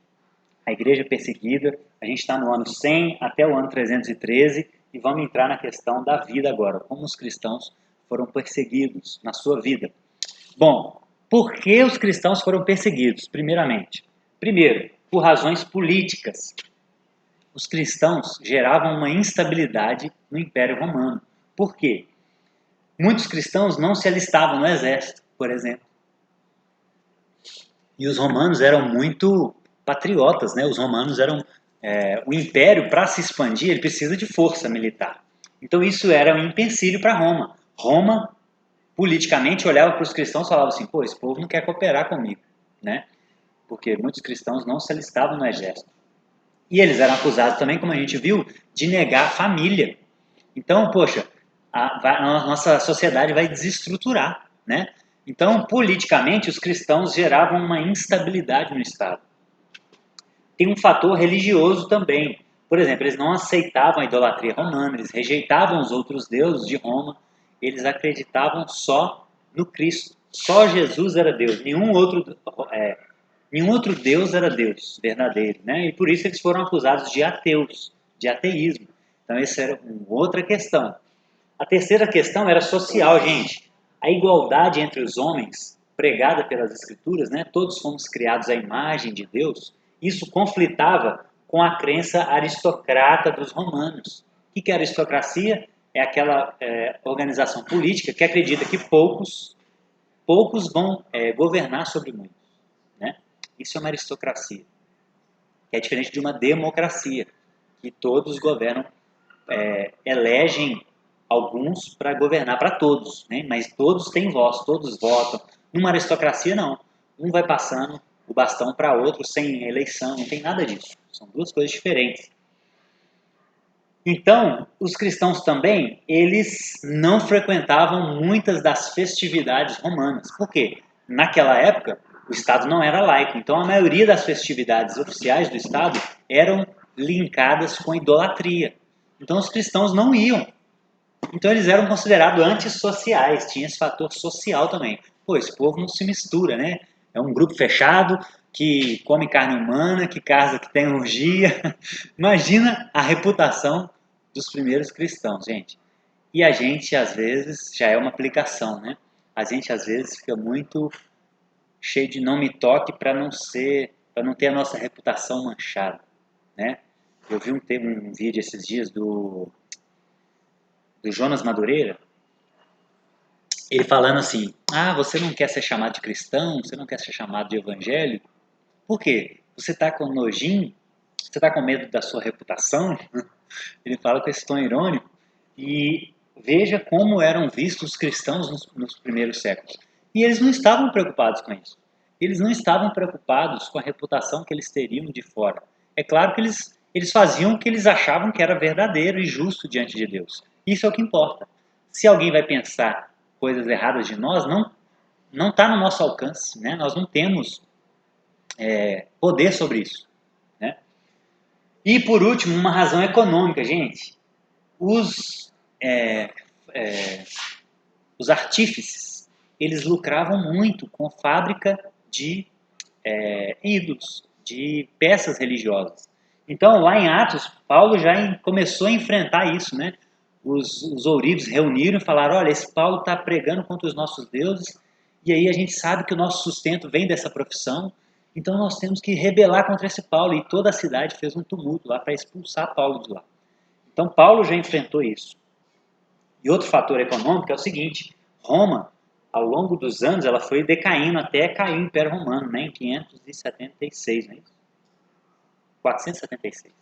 a igreja perseguida. A gente está no ano 100 até o ano 313 e vamos entrar na questão da vida agora, como os cristãos foram perseguidos na sua vida. Bom, por que os cristãos foram perseguidos? Primeiro, por razões políticas. Os cristãos geravam uma instabilidade no Império Romano. Por quê? Muitos cristãos não se alistavam no exército, por exemplo. E os romanos eram muito patriotas, né? Os romanos eram... o Império, para se expandir, ele precisa de força militar. Então isso era um empecilho para Roma. Roma, politicamente, olhava para os cristãos e falava assim: pô, esse povo não quer cooperar comigo, né? Porque muitos cristãos não se alistavam no exército. E eles eram acusados também, como a gente viu, de negar a família. Então, poxa, a nossa sociedade vai desestruturar, né? Então, politicamente, os cristãos geravam uma instabilidade no Estado. Tem um fator religioso também. Por exemplo, eles não aceitavam a idolatria romana, eles rejeitavam os outros deuses de Roma, eles acreditavam só no Cristo. Só Jesus era Deus, nenhum outro Deus era Deus verdadeiro, né? E por isso eles foram acusados de ateus, de ateísmo. Então essa era uma outra questão. A terceira questão era social, gente. A igualdade entre os homens, pregada pelas Escrituras, né? Todos fomos criados à imagem de Deus. Isso conflitava com a crença aristocrata dos romanos. O que é aristocracia? É aquela organização política que acredita que poucos vão governar sobre muitos, né? Isso é uma aristocracia. que é diferente de uma democracia, que todos governam, elegem alguns para governar para todos, né? Mas todos têm voz, todos votam. Numa aristocracia, não. Um vai passando o bastão para outro sem eleição, não tem nada disso. São duas coisas diferentes. Então, os cristãos também, eles não frequentavam muitas das festividades romanas. Por quê? Naquela época, o Estado não era laico. Então, a maioria das festividades oficiais do Estado eram linkadas com idolatria. Então, os cristãos não iam. Então, eles eram considerados antissociais. Tinha esse fator social também. Pô, esse povo não se mistura, né? É um grupo fechado que come carne humana, que casa, que tem orgia. Imagina a reputação dos primeiros cristãos, gente. E a gente, às vezes, já é uma aplicação, né? A gente, às vezes, fica muito cheio de não me toque para não ter a nossa reputação manchada, né? Eu vi um vídeo esses dias do Jonas Madureira, ele falando assim, você não quer ser chamado de cristão, você não quer ser chamado de evangélico, por quê? Você está com nojinho? Você está com medo da sua reputação? Ele fala com esse tom irônico. E veja como eram vistos os cristãos nos primeiros séculos. E eles não estavam preocupados com isso. Eles não estavam preocupados com a reputação que eles teriam de fora. É claro que eles faziam o que eles achavam que era verdadeiro e justo diante de Deus. Isso é o que importa. Se alguém vai pensar coisas erradas de nós, não está no nosso alcance, né? Nós não temos poder sobre isso, né? E por último, uma razão econômica, gente. Os artífices, eles lucravam muito com fábrica de ídolos, de peças religiosas. Então, lá em Atos, Paulo já começou a enfrentar isso, né? Os ourives reuniram e falaram, olha, esse Paulo está pregando contra os nossos deuses, e aí a gente sabe que o nosso sustento vem dessa profissão, então nós temos que rebelar contra esse Paulo. E toda a cidade fez um tumulto lá para expulsar Paulo de lá. Então, Paulo já enfrentou isso. E outro fator econômico é o seguinte, Roma, ao longo dos anos, ela foi decaindo até cair o Império Romano, né, em 576, não é isso? 476.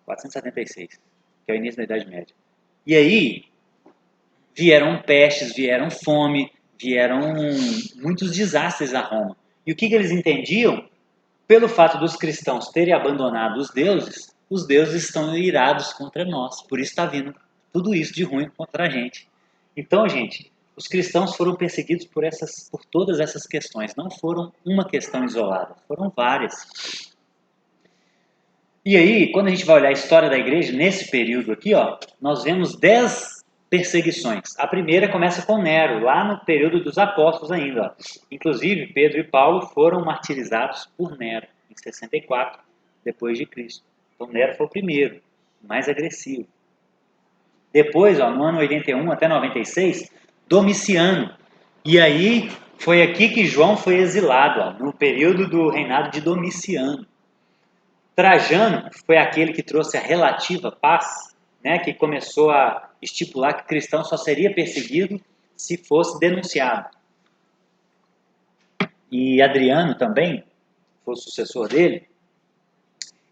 476, que é o início da Idade Média. E aí, vieram pestes, vieram fome, vieram muitos desastres a Roma. E o que eles entendiam? Pelo fato dos cristãos terem abandonado os deuses estão irados contra nós. Por isso está vindo tudo isso de ruim contra a gente. Então, gente, os cristãos foram perseguidos por todas essas questões. Não foram uma questão isolada, foram várias. E aí, quando a gente vai olhar a história da igreja, nesse período aqui, nós vemos 10 perseguições. A primeira começa com Nero, lá no período dos apóstolos ainda. Inclusive, Pedro e Paulo foram martirizados por Nero, em 64, depois de Cristo. Então, Nero foi o primeiro, mais agressivo. Depois, no ano 81 até 96, Domiciano. E aí, foi aqui que João foi exilado, no período do reinado de Domiciano. Trajano foi aquele que trouxe a relativa paz, né, que começou a estipular que o cristão só seria perseguido se fosse denunciado. E Adriano também, foi o sucessor dele,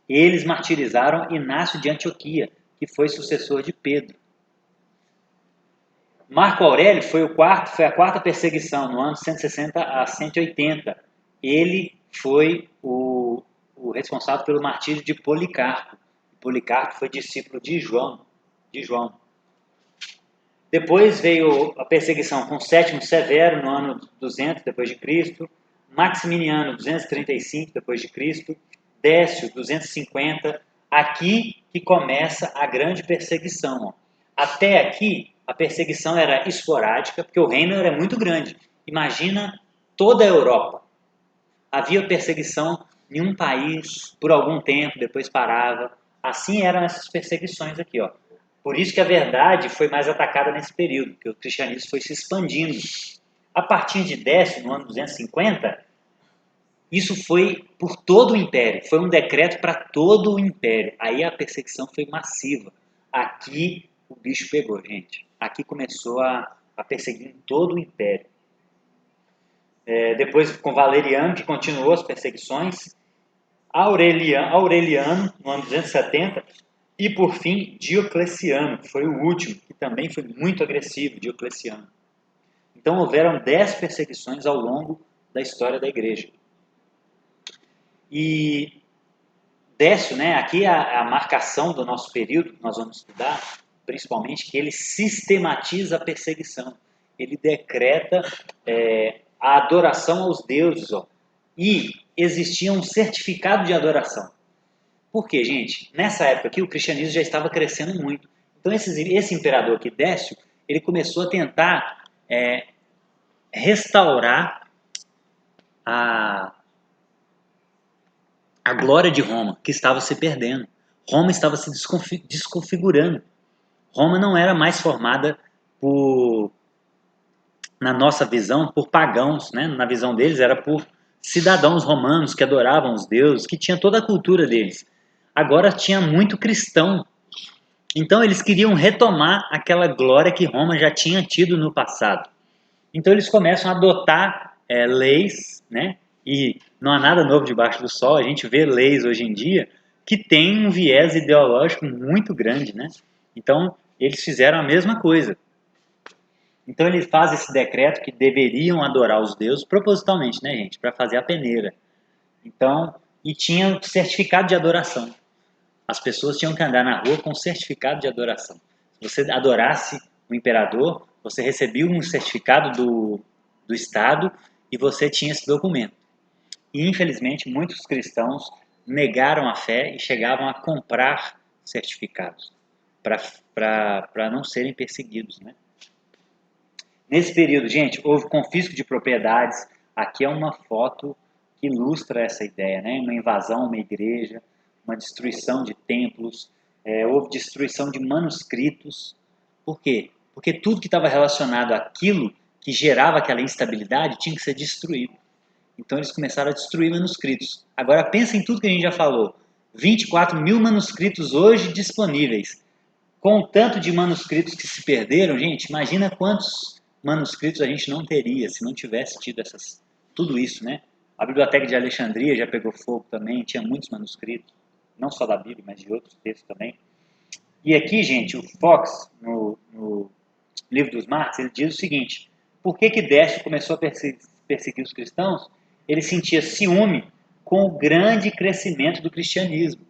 eles martirizaram Inácio de Antioquia, que foi sucessor de Pedro. Marco Aurélio foi a quarta perseguição, no ano 160 a 180. Ele foi o responsável pelo martírio de Policarpo. Policarpo foi discípulo de João. Depois veio a perseguição com Sétimo Severo, no ano 200 depois de Cristo, Maximiniano, 235 depois de Cristo, Décio, 250. Aqui que começa a grande perseguição. Até aqui, a perseguição era esporádica, porque o reino era muito grande. Imagina toda a Europa. Havia perseguição em um país por algum tempo, depois parava. Assim eram essas perseguições aqui. Por isso que a verdade foi mais atacada nesse período, porque o cristianismo foi se expandindo. A partir de Décio, no ano 250, isso foi por todo o império. Foi um decreto para todo o império. Aí a perseguição foi massiva. Aqui o bicho pegou, gente. Aqui começou a perseguir em todo o império. Depois com Valeriano, que continuou as perseguições. Aureliano, no ano 270, e por fim Diocleciano, que foi o último, que também foi muito agressivo, Diocleciano. Então houveram 10 perseguições ao longo da história da igreja. E Décio, né, aqui a marcação do nosso período que nós vamos estudar, principalmente, que ele sistematiza a perseguição. Ele decreta a adoração aos deuses. Ó, e existia um certificado de adoração. Por quê, gente? Nessa época aqui o cristianismo já estava crescendo muito. Então esse imperador aqui, Décio, ele começou a tentar restaurar a glória de Roma, que estava se perdendo. Roma estava se desconfigurando. Roma não era mais formada na nossa visão, por pagãos, né? Na visão deles era por cidadãos romanos que adoravam os deuses, que tinha toda a cultura deles. Agora tinha muito cristão. Então eles queriam retomar aquela glória que Roma já tinha tido no passado. Então eles começam a adotar leis, né? E não há nada novo debaixo do sol. A gente vê leis hoje em dia que têm um viés ideológico muito grande, né? Então eles fizeram a mesma coisa. Então ele faz esse decreto que deveriam adorar os deuses propositalmente, né, gente? Para fazer a peneira. Então, e tinha certificado de adoração. As pessoas tinham que andar na rua com certificado de adoração. Se você adorasse o imperador, você recebia um certificado do Estado e você tinha esse documento. E, infelizmente, muitos cristãos negaram a fé e chegavam a comprar certificados para não serem perseguidos, né? Nesse período, gente, houve confisco de propriedades. Aqui é uma foto que ilustra essa ideia, né? Uma invasão a uma igreja, uma destruição de templos, houve destruição de manuscritos. Por quê? Porque tudo que estava relacionado àquilo que gerava aquela instabilidade tinha que ser destruído. Então eles começaram a destruir manuscritos. Agora pensa em tudo que a gente já falou. 24 mil manuscritos hoje disponíveis. Com o tanto de manuscritos que se perderam, gente, imagina quantos manuscritos a gente não teria se não tivesse tido tudo isso, né? A Biblioteca de Alexandria já pegou fogo também, tinha muitos manuscritos, não só da Bíblia, mas de outros textos também. E aqui, gente, o Fox, no Livro dos Mártires, ele diz o seguinte: por que Décio começou a perseguir os cristãos? Ele sentia ciúme com o grande crescimento do cristianismo,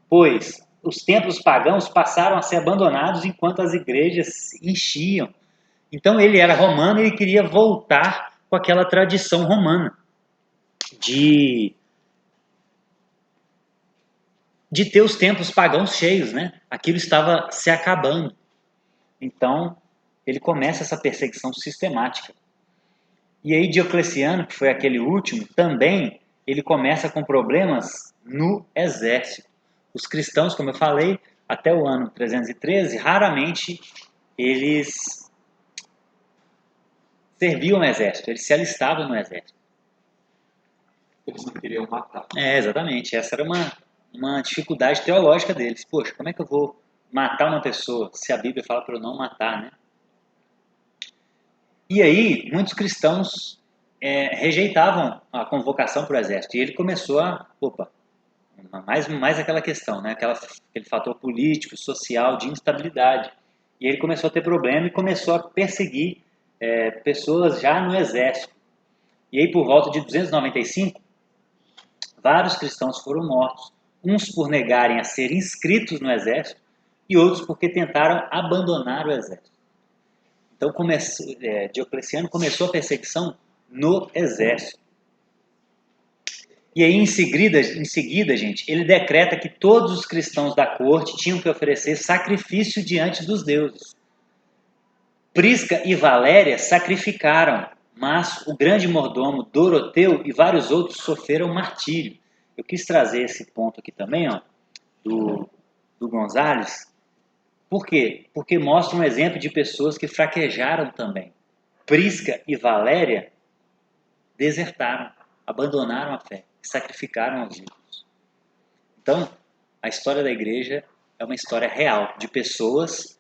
pois os templos pagãos passaram a ser abandonados enquanto as igrejas enchiam. Então ele era romano e ele queria voltar com aquela tradição romana de ter os templos pagãos cheios, né? Aquilo estava se acabando. Então ele começa essa perseguição sistemática. E aí Diocleciano, que foi aquele último, também ele começa com problemas no exército. Os cristãos, como eu falei, até o ano 313, raramente eles serviam no exército, eles se alistavam no exército. Eles não queriam matar. Exatamente. Essa era uma dificuldade teológica deles. Poxa, como é que eu vou matar uma pessoa se a Bíblia fala para eu não matar, né? E aí, muitos cristãos rejeitavam a convocação para o exército. E ele começou mais aquela questão, né? Aquele fator político, social, de instabilidade. E ele começou a ter problema e começou a perseguir pessoas já no exército. E aí, por volta de 295, vários cristãos foram mortos. Uns por negarem a ser inscritos no exército e outros porque tentaram abandonar o exército. Então, Diocleciano começou a perseguição no exército. E aí, em seguida, gente, ele decreta que todos os cristãos da corte tinham que oferecer sacrifício diante dos deuses. Prisca e Valéria sacrificaram, mas o grande mordomo Doroteu e vários outros sofreram martírio. Eu quis trazer esse ponto aqui também, ó, do Gonzales. Por quê? Porque mostra um exemplo de pessoas que fraquejaram também. Prisca e Valéria desertaram, abandonaram a fé, sacrificaram aos ídolos. Então, a história da igreja é uma história real, de pessoas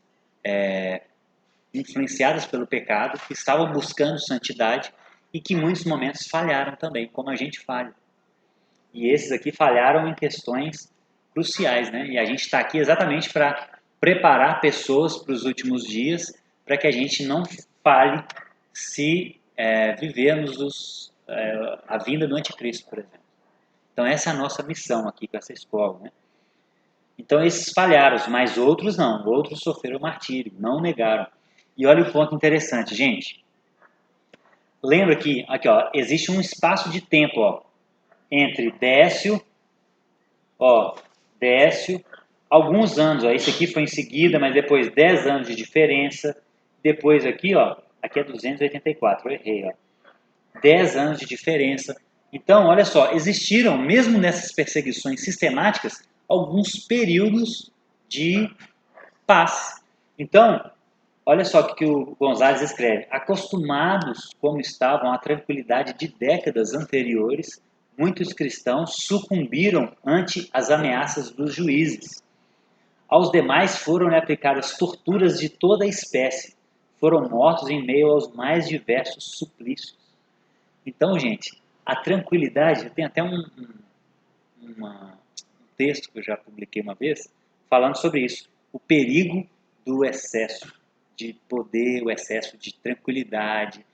influenciadas pelo pecado, que estavam buscando santidade e que em muitos momentos falharam também, como a gente falha. E esses aqui falharam em questões cruciais, né? E a gente está aqui exatamente para preparar pessoas para os últimos dias, para que a gente não falhe se vivermos a vinda do anticristo, por exemplo. Então essa é a nossa missão aqui com essa escola, né? Então esses falharam, mas outros não. Outros sofreram martírio, não negaram. E olha o ponto interessante, gente. Lembra que aqui, ó, existe um espaço de tempo, ó, entre Décio, alguns anos, ó, esse aqui foi em seguida, mas depois 10 anos de diferença. Depois aqui, ó, aqui é 284, eu errei, ó. 10 anos de diferença. Então, olha só, existiram, mesmo nessas perseguições sistemáticas, alguns períodos de paz. Então, olha só o que o Gonzalez escreve. Acostumados como estavam à tranquilidade de décadas anteriores, muitos cristãos sucumbiram ante as ameaças dos juízes. Aos demais foram-lhe aplicadas torturas de toda a espécie. Foram mortos em meio aos mais diversos suplícios. Então, gente, a tranquilidade, tem até um texto que eu já publiquei uma vez, falando sobre isso. O perigo do excesso de poder, o excesso de tranquilidade.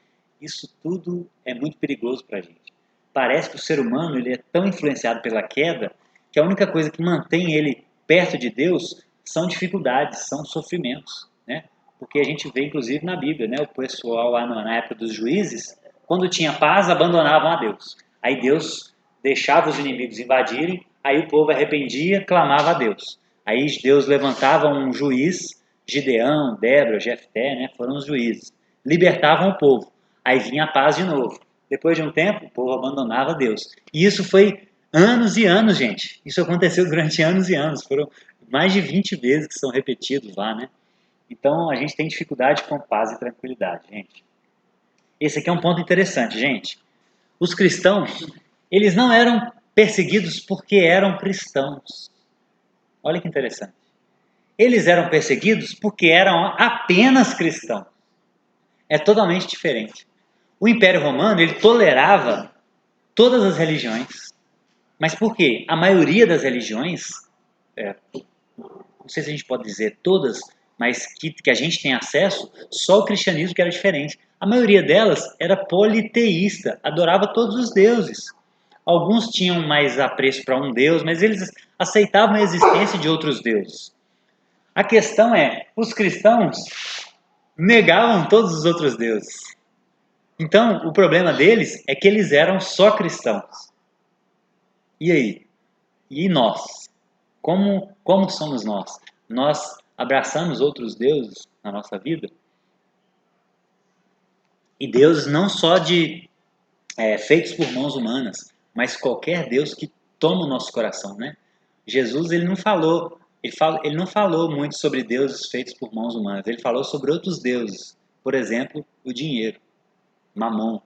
Isso tudo é muito perigoso para a gente. Parece que o ser humano ele é tão influenciado pela queda que a única coisa que mantém ele perto de Deus são dificuldades, são sofrimentos, né? Porque a gente vê, inclusive, na Bíblia, né? O pessoal lá na época dos juízes, quando tinha paz, abandonavam a Deus. Aí Deus deixava os inimigos invadirem, aí o povo arrependia, clamava a Deus. Aí Deus levantava um juiz, Gideão, Débora, Jefté, né? Foram os juízes. Libertavam o povo. Aí vinha a paz de novo. Depois de um tempo, o povo abandonava Deus. E isso foi anos e anos, gente. Isso aconteceu durante anos e anos. Foram mais de 20 vezes que são repetidos lá, né? Então, a gente tem dificuldade com paz e tranquilidade, gente. Esse aqui é um ponto interessante, gente. Os cristãos, eles não eram perseguidos porque eram cristãos. Olha que interessante. Eles eram perseguidos porque eram apenas cristãos. É totalmente diferente. O Império Romano, ele tolerava todas as religiões. Mas por quê? A maioria das religiões, não sei se a gente pode dizer todas, mas que a gente tem acesso, só o cristianismo que era diferente. A maioria delas era politeísta, adorava todos os deuses. Alguns tinham mais apreço para um deus, mas eles aceitavam a existência de outros deuses. A questão é, os cristãos negavam todos os outros deuses. Então, o problema deles é que eles eram só cristãos. E aí? E nós? Como somos nós? Nós abraçamos outros deuses na nossa vida? E deuses não só feitos por mãos humanas, mas qualquer Deus que toma o nosso coração, né? Jesus ele não falou muito sobre deuses feitos por mãos humanas. Ele falou sobre outros deuses. Por exemplo, o dinheiro, Mamon.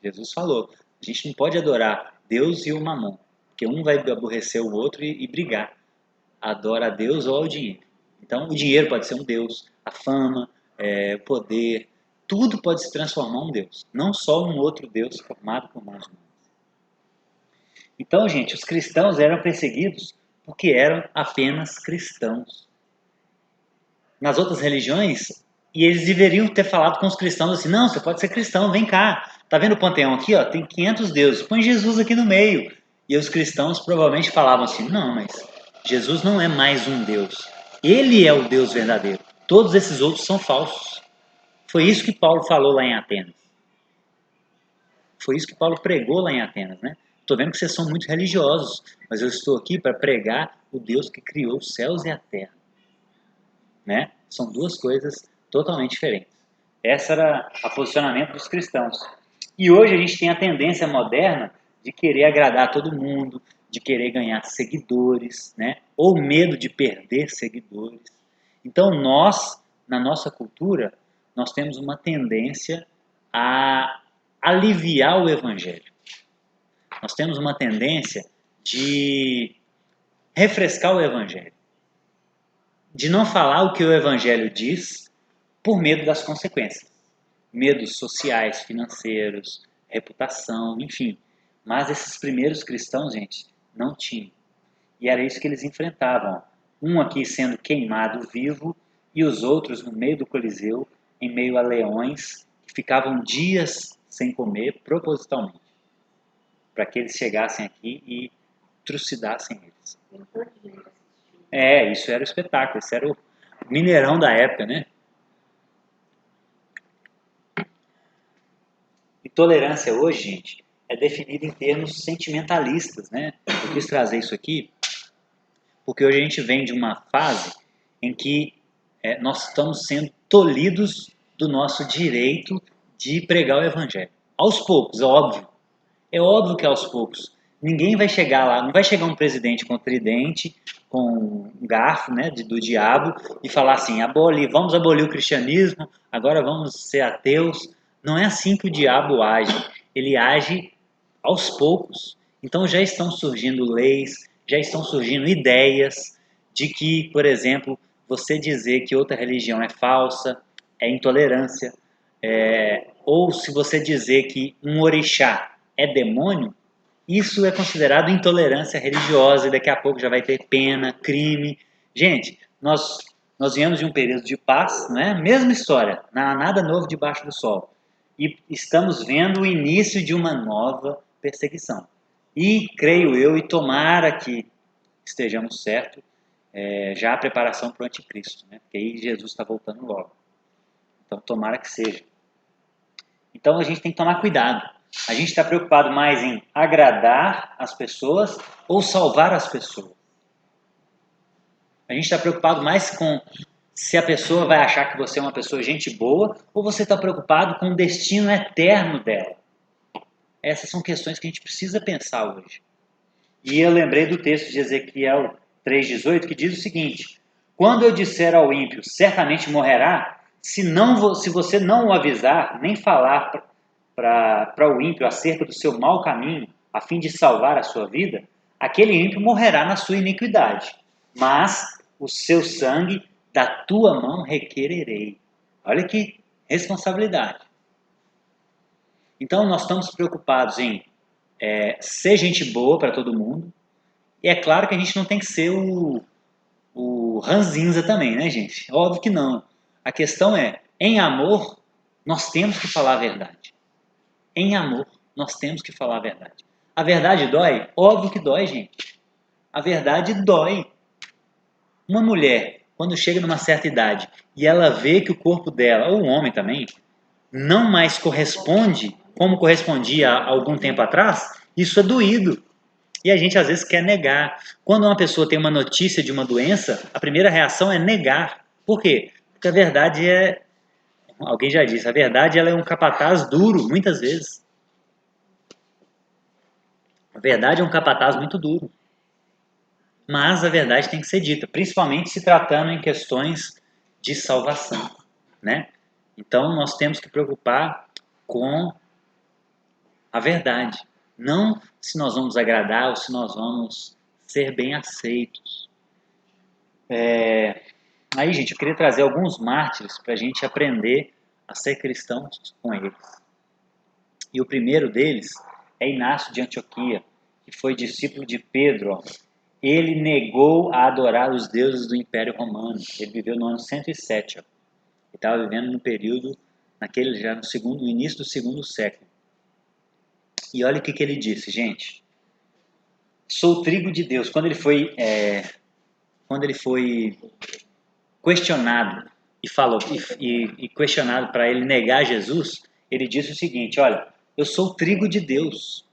Jesus falou, a gente não pode adorar Deus e o Mamon, porque um vai aborrecer o outro e brigar. Adora a Deus ou ao dinheiro. Então, o dinheiro pode ser um Deus, a fama, o poder, tudo pode se transformar em um Deus, não só um outro Deus formado por mãos humanas. Então, gente, os cristãos eram perseguidos porque eram apenas cristãos. Nas outras religiões, e eles deveriam ter falado com os cristãos assim, não, você pode ser cristão, vem cá. Tá vendo o panteão aqui? Ó, tem 500 deuses, põe Jesus aqui no meio. E os cristãos provavelmente falavam assim, não, mas Jesus não é mais um Deus. Ele é o Deus verdadeiro. Todos esses outros são falsos. Foi isso que Paulo falou lá em Atenas. Foi isso que Paulo pregou lá em Atenas, né? Estou vendo que vocês são muito religiosos, mas eu estou aqui para pregar o Deus que criou os céus e a terra. Né? São duas coisas totalmente diferentes. Esse era o posicionamento dos cristãos. E hoje a gente tem a tendência moderna de querer agradar todo mundo, de querer ganhar seguidores, né? Ou medo de perder seguidores. Então nós, na nossa cultura, nós temos uma tendência a aliviar o evangelho. Nós temos uma tendência de refrescar o evangelho. De não falar o que o evangelho diz por medo das consequências. Medos sociais, financeiros, reputação, enfim. Mas esses primeiros cristãos, gente, não tinham. E era isso que eles enfrentavam. Um aqui sendo queimado vivo e os outros no meio do Coliseu, em meio a leões, que ficavam dias sem comer propositalmente, para que eles chegassem aqui e trucidassem eles. Tem um monte de gente assistindo. Isso era o espetáculo, isso era o Mineirão da época, né? E tolerância hoje, gente, é definida em termos sentimentalistas, né? Eu quis trazer isso aqui porque hoje a gente vem de uma fase em que nós estamos sendo tolhidos do nosso direito de pregar o evangelho. Aos poucos, é óbvio. É óbvio que aos poucos. Ninguém vai chegar lá, não vai chegar um presidente com tridente, com um garfo, né, do diabo, e falar assim, vamos abolir o cristianismo, agora vamos ser ateus. Não é assim que o diabo age. Ele age aos poucos. Então já estão surgindo leis, já estão surgindo ideias de que, por exemplo, você dizer que outra religião é falsa, é intolerância, ou se você dizer que um orixá é demônio, isso é considerado intolerância religiosa e daqui a pouco já vai ter pena, crime. Gente, nós viemos de um período de paz, não é? Mesma história, nada novo debaixo do sol. E estamos vendo o início de uma nova perseguição. E creio eu, e tomara que estejamos certos, já a preparação para o anticristo, né? Porque aí Jesus está voltando logo. Então tomara que seja. Então a gente tem que tomar cuidado. A gente está preocupado mais em agradar as pessoas ou salvar as pessoas. A gente está preocupado mais com se a pessoa vai achar que você é uma pessoa gente boa ou você está preocupado com o destino eterno dela. Essas são questões que a gente precisa pensar hoje. E eu lembrei do texto de Ezequiel 3,18 que diz o seguinte: quando eu disser ao ímpio, certamente morrerá, se você não o avisar, nem falar para o ímpio acerca do seu mau caminho, a fim de salvar a sua vida, aquele ímpio morrerá na sua iniquidade. Mas o seu sangue da tua mão requererei. Olha que responsabilidade. Então nós estamos preocupados em ser gente boa para todo mundo. E é claro que a gente não tem que ser o ranzinza também, né, gente? Óbvio que não. A questão é, em amor, nós temos que falar a verdade. Em amor, nós temos que falar a verdade. A verdade dói? Óbvio que dói, gente. A verdade dói. Uma mulher, quando chega numa certa idade e ela vê que o corpo dela, ou um homem também, não mais corresponde como correspondia há algum tempo atrás, isso é doído. E a gente às vezes quer negar. Quando uma pessoa tem uma notícia de uma doença, a primeira reação é negar. Por quê? Porque a verdade alguém já disse, a verdade ela é um capataz duro, muitas vezes. A verdade é um capataz muito duro. Mas a verdade tem que ser dita, principalmente se tratando em questões de salvação, né? Então nós temos que preocupar com a verdade, não se nós vamos agradar ou se nós vamos ser bem aceitos. Aí, gente, eu queria trazer alguns mártires para a gente aprender a ser cristãos com eles. E o primeiro deles é Inácio de Antioquia, que foi discípulo de Pedro. Ó. Ele negou a adorar os deuses do Império Romano. Ele viveu no ano 107. Ó. Ele estava vivendo no período, já no início do segundo século. E olha o que ele disse, gente. Sou trigo de Deus. Quando ele foi questionado e questionado para ele negar Jesus, ele disse o seguinte: olha, eu sou trigo de Deus.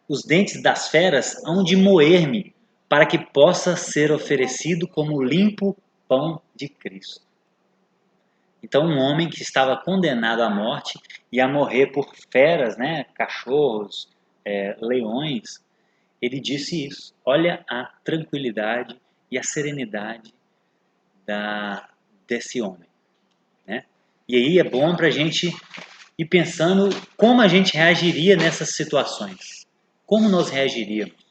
Os dentes das feras hão de moer-me para que possa ser oferecido como limpo pão de Cristo. Então, um homem que estava condenado à morte e a morrer por feras, né, cachorros, leões, ele disse isso. Olha a tranquilidade e a serenidade desse homem. Né? E aí é bom para a gente ir pensando como a gente reagiria nessas situações. Como nós reagiríamos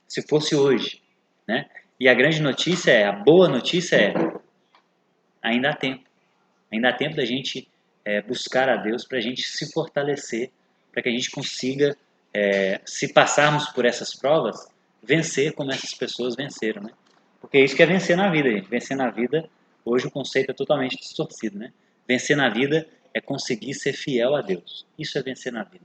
se fosse hoje. Né? E a grande notícia a boa notícia ainda há tempo. Ainda há tempo da gente buscar a Deus para a gente se fortalecer, para que a gente consiga se passarmos por essas provas, vencer como essas pessoas venceram, né? Porque é isso que é vencer na vida, gente. Vencer na vida, hoje o conceito é totalmente distorcido, né? Vencer na vida é conseguir ser fiel a Deus. Isso é vencer na vida.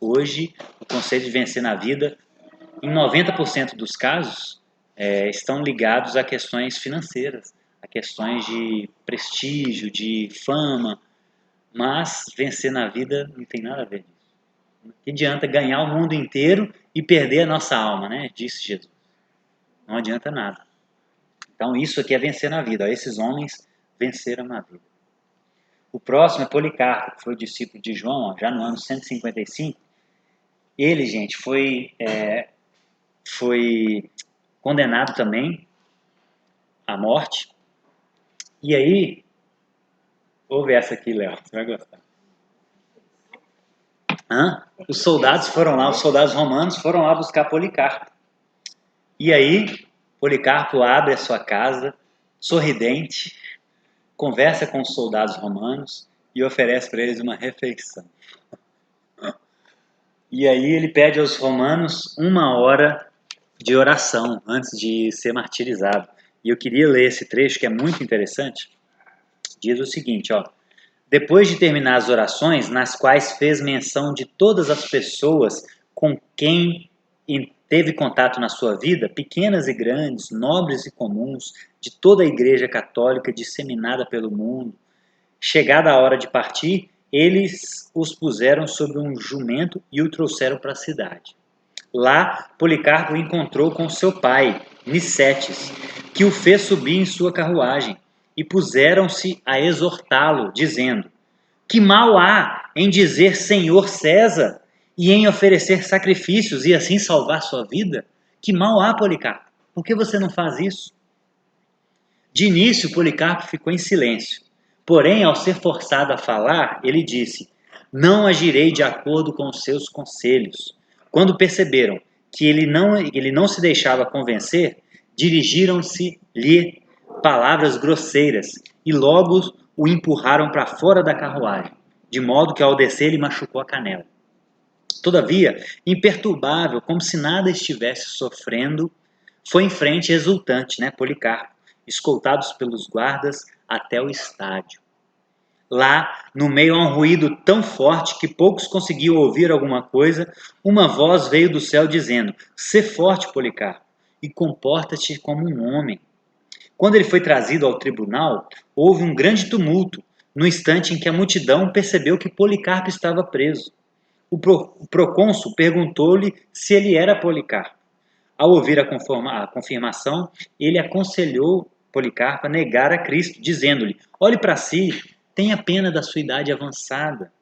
Hoje, o conceito de vencer na vida, em 90% dos casos, estão ligados a questões financeiras, a questões de prestígio, de fama, mas vencer na vida não tem nada a ver disso. Não adianta ganhar o mundo inteiro e perder a nossa alma, né? Disse Jesus. Não adianta nada. Então isso aqui é vencer na vida. Esses homens venceram na vida. O próximo é Policarpo, que foi discípulo de João, já no ano 155. Ele, gente, foi condenado também à morte. E aí, ouve essa aqui, Léo, você vai gostar. Os soldados romanos foram lá buscar Policarpo. E aí, Policarpo abre a sua casa, sorridente, conversa com os soldados romanos e oferece para eles uma refeição. E aí ele pede aos romanos 1 hora de oração antes de ser martirizado. E eu queria ler esse trecho que é muito interessante. Diz o seguinte, ó. Depois de terminar as orações, nas quais fez menção de todas as pessoas com quem teve contato na sua vida, pequenas e grandes, nobres e comuns, de toda a Igreja Católica disseminada pelo mundo, chegada a hora de partir, eles os puseram sobre um jumento e o trouxeram para a cidade. Lá, Policarpo encontrou com seu pai, Nicetes, que o fez subir em sua carruagem, e puseram-se a exortá-lo, dizendo: que mal há em dizer Senhor César e em oferecer sacrifícios e assim salvar sua vida? Que mal há, Policarpo? Por que você não faz isso? De início, Policarpo ficou em silêncio. Porém, ao ser forçado a falar, ele disse: não agirei de acordo com os seus conselhos. Quando perceberam que ele não se deixava convencer, dirigiram-se-lhe palavras grosseiras e logo o empurraram para fora da carruagem, de modo que ao descer ele machucou a canela. Todavia, imperturbável, como se nada estivesse sofrendo, foi em frente exultante, né, Policarpo, escoltados pelos guardas até o estádio. Lá, no meio a um ruído tão forte que poucos conseguiam ouvir alguma coisa, uma voz veio do céu dizendo: sê forte, Policarpo, e comporta-te como um homem. Quando ele foi trazido ao tribunal, houve um grande tumulto, no instante em que a multidão percebeu que Policarpo estava preso. O procônsul perguntou-lhe se ele era Policarpo. Ao ouvir a confirmação, ele aconselhou Policarpo a negar a Cristo, dizendo-lhe: olhe para si, tenha pena da sua idade avançada.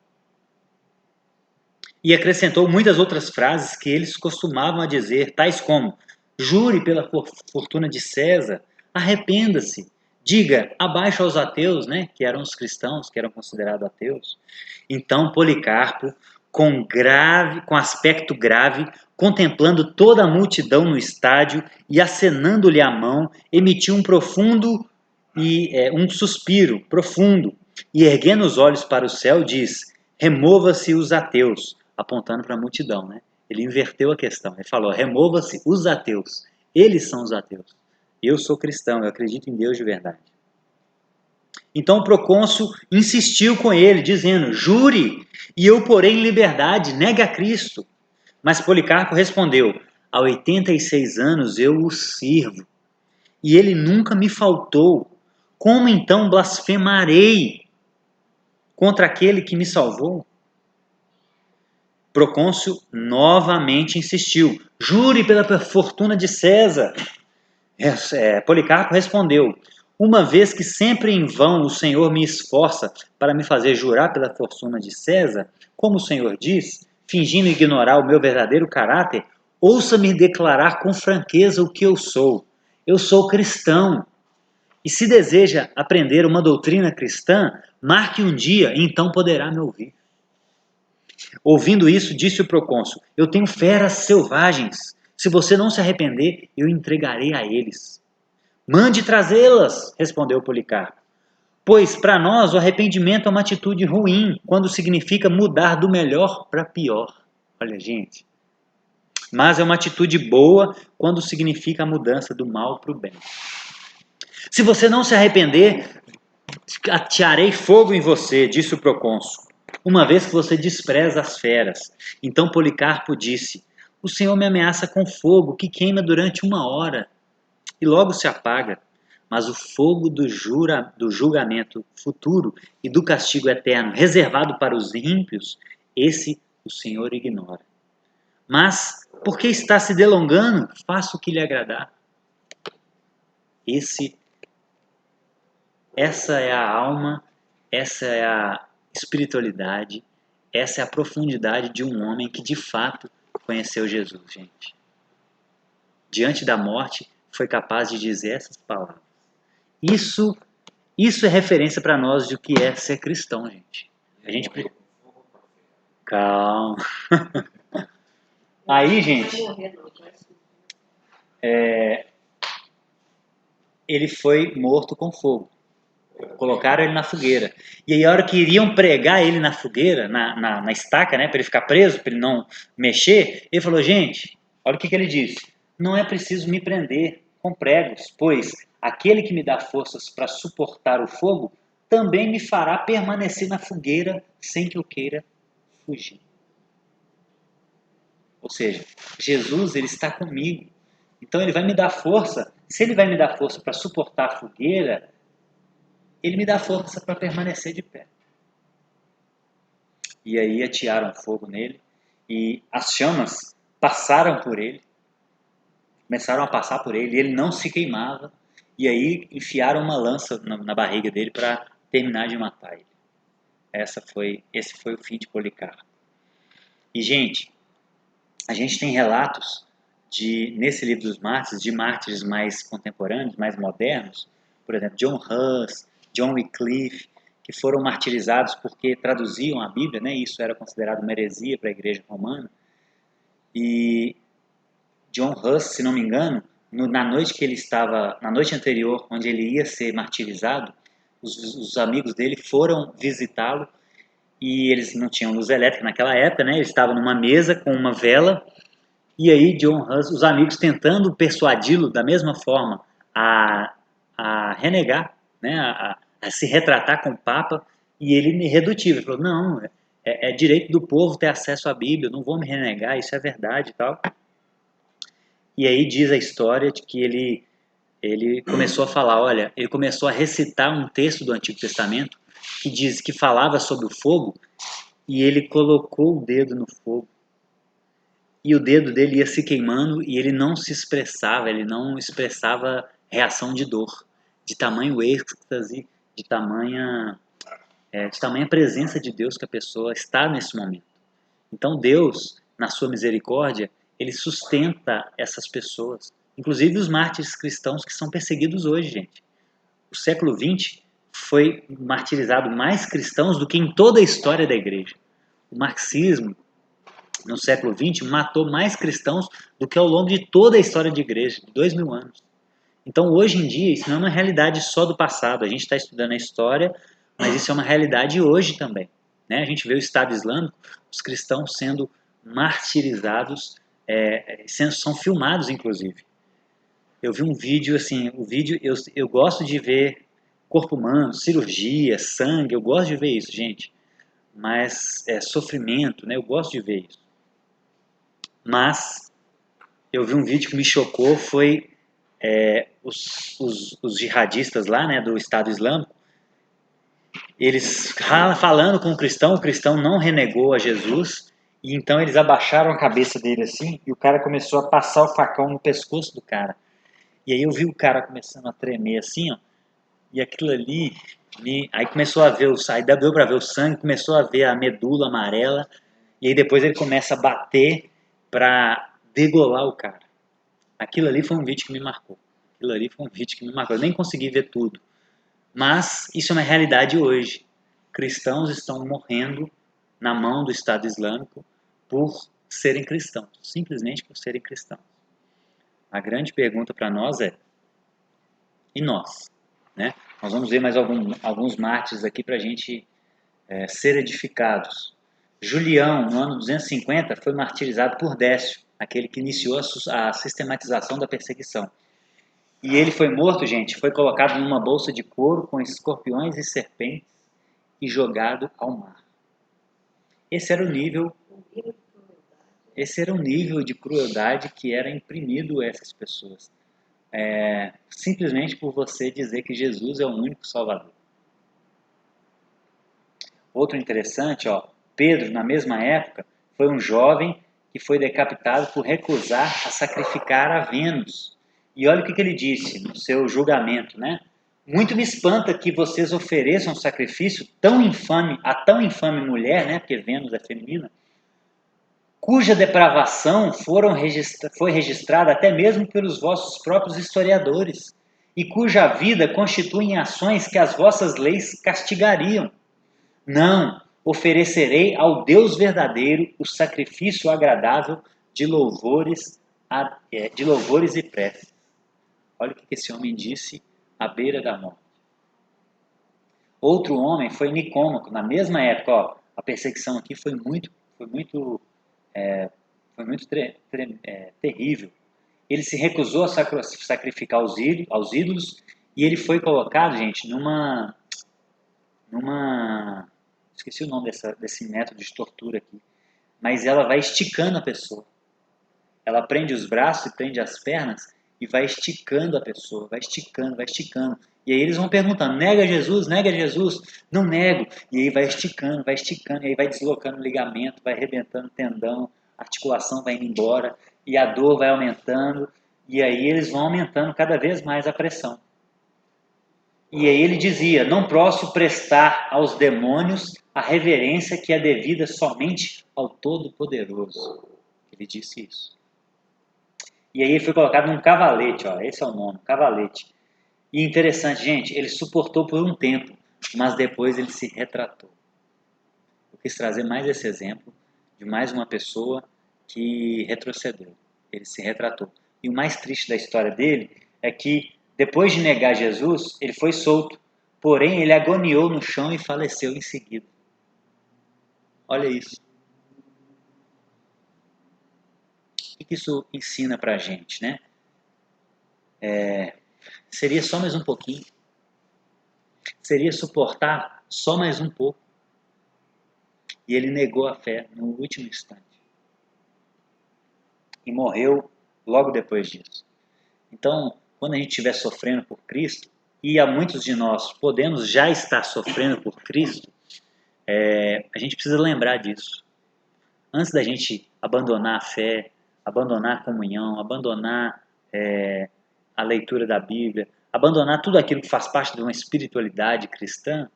E acrescentou muitas outras frases que eles costumavam a dizer, tais como: jure pela fortuna de César, arrependa-se, diga abaixo aos ateus, né, que eram os cristãos, que eram considerados ateus. Então Policarpo, com aspecto grave, contemplando toda a multidão no estádio e acenando-lhe a mão, emitiu um suspiro profundo e, erguendo os olhos para o céu, diz: remova-se os ateus, apontando para a multidão, né? Ele inverteu a questão, ele falou: remova-se os ateus, eles são os ateus. Eu sou cristão, eu acredito em Deus de verdade. Então o procônsul insistiu com ele, dizendo: jure, e eu porei em liberdade, negue a Cristo. Mas Policarpo respondeu: há 86 anos eu o sirvo, e ele nunca me faltou. Como então blasfemarei contra aquele que me salvou? Procônsul novamente insistiu: jure pela fortuna de César. Policarpo respondeu: uma vez que sempre em vão o Senhor me esforça para me fazer jurar pela fortuna de César, como o Senhor diz, fingindo ignorar o meu verdadeiro caráter, ouça-me declarar com franqueza o que eu sou. Eu sou cristão. E se deseja aprender uma doutrina cristã, marque um dia e então poderá me ouvir. Ouvindo isso, disse o procônsul: eu tenho feras selvagens. Se você não se arrepender, eu entregarei a eles. Mande trazê-las, respondeu Policarpo. Pois para nós o arrependimento é uma atitude ruim quando significa mudar do melhor para pior. Olha, gente. Mas é uma atitude boa quando significa a mudança do mal para o bem. Se você não se arrepender, atearei fogo em você, disse o procônsul, uma vez que você despreza as feras. Então Policarpo disse: o Senhor me ameaça com fogo que queima durante 1 hora e logo se apaga. Mas o fogo do julgamento futuro e do castigo eterno reservado para os ímpios, esse o Senhor ignora. Mas, porque está se delongando, faça o que lhe agradar. Essa é a alma, essa é a espiritualidade, essa é a profundidade de um homem que de fato conheceu Jesus, gente. Diante da morte, foi capaz de dizer essas palavras. Isso é referência para nós do que é ser cristão, gente. A gente calma. Aí, gente, ele foi morto com fogo. Colocaram ele na fogueira. E aí, a hora que iriam pregar ele na fogueira, na estaca, né, para ele ficar preso, para ele não mexer, ele falou: gente, olha o que ele disse: não é preciso me prender com pregos, pois aquele que me dá forças para suportar o fogo também me fará permanecer na fogueira sem que eu queira fugir. Ou seja, Jesus, ele está comigo. Então ele vai me dar força. Se ele vai me dar força para suportar a fogueira, ele me dá força para permanecer de pé. E aí atearam fogo nele e as chamas passaram por ele, começaram a passar por ele, e ele não se queimava. E aí enfiaram uma lança na barriga dele para terminar de matar ele. Esse foi o fim de Policarpo. E, gente, a gente tem relatos nesse livro dos mártires, de mártires mais contemporâneos, mais modernos, por exemplo, John Huss, John Wycliffe, que foram martirizados porque traduziam a Bíblia, né? Isso era considerado uma heresia para a Igreja Romana. E John Huss, se não me engano, na noite anterior, onde ele ia ser martirizado, os amigos dele foram visitá-lo e eles não tinham luz elétrica naquela época, né? Eles estavam numa mesa com uma vela. E aí John Huss, os amigos tentando persuadi-lo da mesma forma a renegar, né, a se retratar com o Papa, e ele irredutível, falou: não, é direito do povo ter acesso à Bíblia, não vou me renegar, isso é verdade e tal. E aí diz a história de que ele começou a falar, olha, ele começou a recitar um texto do Antigo Testamento que falava sobre o fogo, e ele colocou o dedo no fogo. E o dedo dele ia se queimando e ele não se expressava, ele não expressava reação de dor, de tamanho êxtase, de tamanha presença de Deus que a pessoa está nesse momento. Então Deus, na sua misericórdia, ele sustenta essas pessoas, inclusive os mártires cristãos que são perseguidos hoje, gente. O século XX foi martirizado mais cristãos do que em toda a história da igreja. O marxismo, no século XX, matou mais cristãos do que ao longo de toda a história de igreja, de 2000 anos. Então, hoje em dia, isso não é uma realidade só do passado. A gente está estudando a história, mas isso é uma realidade hoje também. Né? A gente vê o Estado Islâmico, os cristãos sendo martirizados, são filmados, inclusive. Eu vi um vídeo, assim, eu gosto de ver corpo humano, cirurgia, sangue, eu gosto de ver isso, gente. Mas sofrimento, né? Eu gosto de ver isso. Mas eu vi um vídeo que me chocou, foi os jihadistas lá, né, do Estado Islâmico, eles falando com o cristão não renegou a Jesus, e então eles abaixaram a cabeça dele assim, e o cara começou a passar o facão no pescoço do cara. E aí eu vi o cara começando a tremer assim, ó, e aquilo ali, aí começou a ver aí deu para ver o sangue, começou a ver a medula amarela, e aí depois ele começa a bater para degolar o cara. Aquilo ali foi um vídeo que me marcou. Eu nem consegui ver tudo. Mas isso é uma realidade hoje. Cristãos estão morrendo na mão do Estado Islâmico por serem cristãos. Simplesmente por serem cristãos. A grande pergunta para nós é: e nós? né? Nós vamos ver mais alguns mártires aqui para a gente ser edificados. Julião, no ano 250, foi martirizado por Décio, aquele que iniciou a sistematização da perseguição. E ele foi morto, gente, foi colocado numa bolsa de couro com escorpiões e serpentes e jogado ao mar. Esse era o nível de crueldade que era imprimido a essas pessoas. Simplesmente por você dizer que Jesus é o único Salvador. Outro interessante, Pedro, na mesma época, foi um jovem que foi decapitado por recusar a sacrificar a Vênus. E olha o que ele disse no seu julgamento, né? Muito me espanta que vocês ofereçam um sacrifício tão infame a tão infame mulher, né? Porque Vênus é feminina, cuja depravação foi registrada até mesmo pelos vossos próprios historiadores, e cuja vida constituem ações que as vossas leis castigariam. Não, oferecerei ao Deus verdadeiro o sacrifício agradável de louvores e preces. Olha o que esse homem disse à beira da morte. Outro homem foi Nicômaco, na mesma época. A perseguição aqui foi muito terrível. Ele se recusou a sacrificar aos ídolos e ele foi colocado, gente, esqueci o nome desse método de tortura aqui, mas ela vai esticando a pessoa. Ela prende os braços e prende as pernas e vai esticando a pessoa, vai esticando. E aí eles vão perguntando, nega Jesus, não nego. E aí vai esticando, e aí vai deslocando o ligamento, vai arrebentando o tendão, a articulação vai indo embora, e a dor vai aumentando, e aí eles vão aumentando cada vez mais a pressão. E aí ele dizia, não posso prestar aos demônios a reverência que é devida somente ao Todo-Poderoso. Ele disse isso. E aí ele foi colocado num cavalete, esse é o nome, cavalete. E interessante, gente, ele suportou por um tempo, mas depois ele se retratou. Eu quis trazer mais esse exemplo de mais uma pessoa que retrocedeu. Ele se retratou. E o mais triste da história dele é que, depois de negar Jesus, ele foi solto. Porém, ele agoniou no chão e faleceu em seguida. Olha isso. O que isso ensina pra gente, né? Seria só mais um pouquinho. Seria suportar só mais um pouco. E ele negou a fé no último instante. E morreu logo depois disso. Então, quando a gente estiver sofrendo por Cristo, e há muitos de nós podemos já estar sofrendo por Cristo, a gente precisa lembrar disso. Antes da gente abandonar a fé, abandonar a comunhão, abandonar a leitura da Bíblia, abandonar tudo aquilo que faz parte de uma espiritualidade cristã,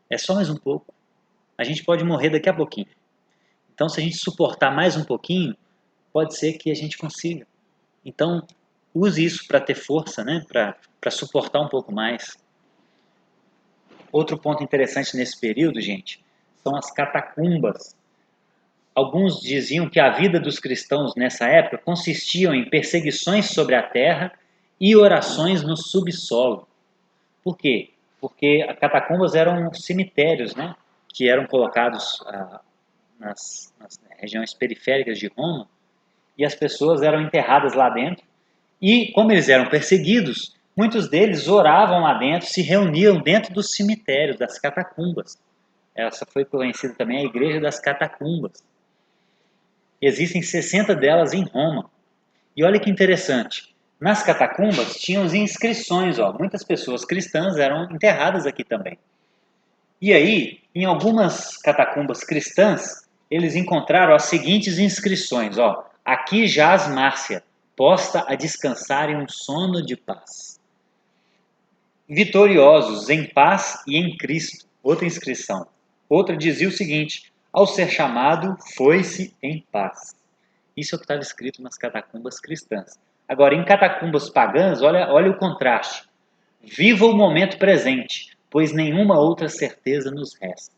é só mais um pouco. A gente pode morrer daqui a pouquinho. Então, se a gente suportar mais um pouquinho, pode ser que a gente consiga. Então, use isso para ter força, né? Para suportar um pouco mais. Outro ponto interessante nesse período, gente, são as catacumbas. Alguns diziam que a vida dos cristãos nessa época consistia em perseguições sobre a terra e orações no subsolo. Por quê? Porque as catacumbas eram cemitérios, né? Que eram colocados nas regiões periféricas de Roma, e as pessoas eram enterradas lá dentro. E, como eles eram perseguidos, muitos deles oravam lá dentro, se reuniam dentro dos cemitérios, das catacumbas. Essa foi conhecida também a Igreja das Catacumbas. Existem 60 delas em Roma. E olha que interessante, nas catacumbas tinham as inscrições, muitas pessoas cristãs eram enterradas aqui também. E aí, em algumas catacumbas cristãs, eles encontraram as seguintes inscrições, aqui jaz Márcia, posta a descansar em um sono de paz. Vitoriosos em paz e em Cristo. Outra inscrição. Outra dizia o seguinte, ao ser chamado, foi-se em paz. Isso é o que estava escrito nas catacumbas cristãs. Agora, em catacumbas pagãs, olha o contraste. Viva o momento presente, pois nenhuma outra certeza nos resta.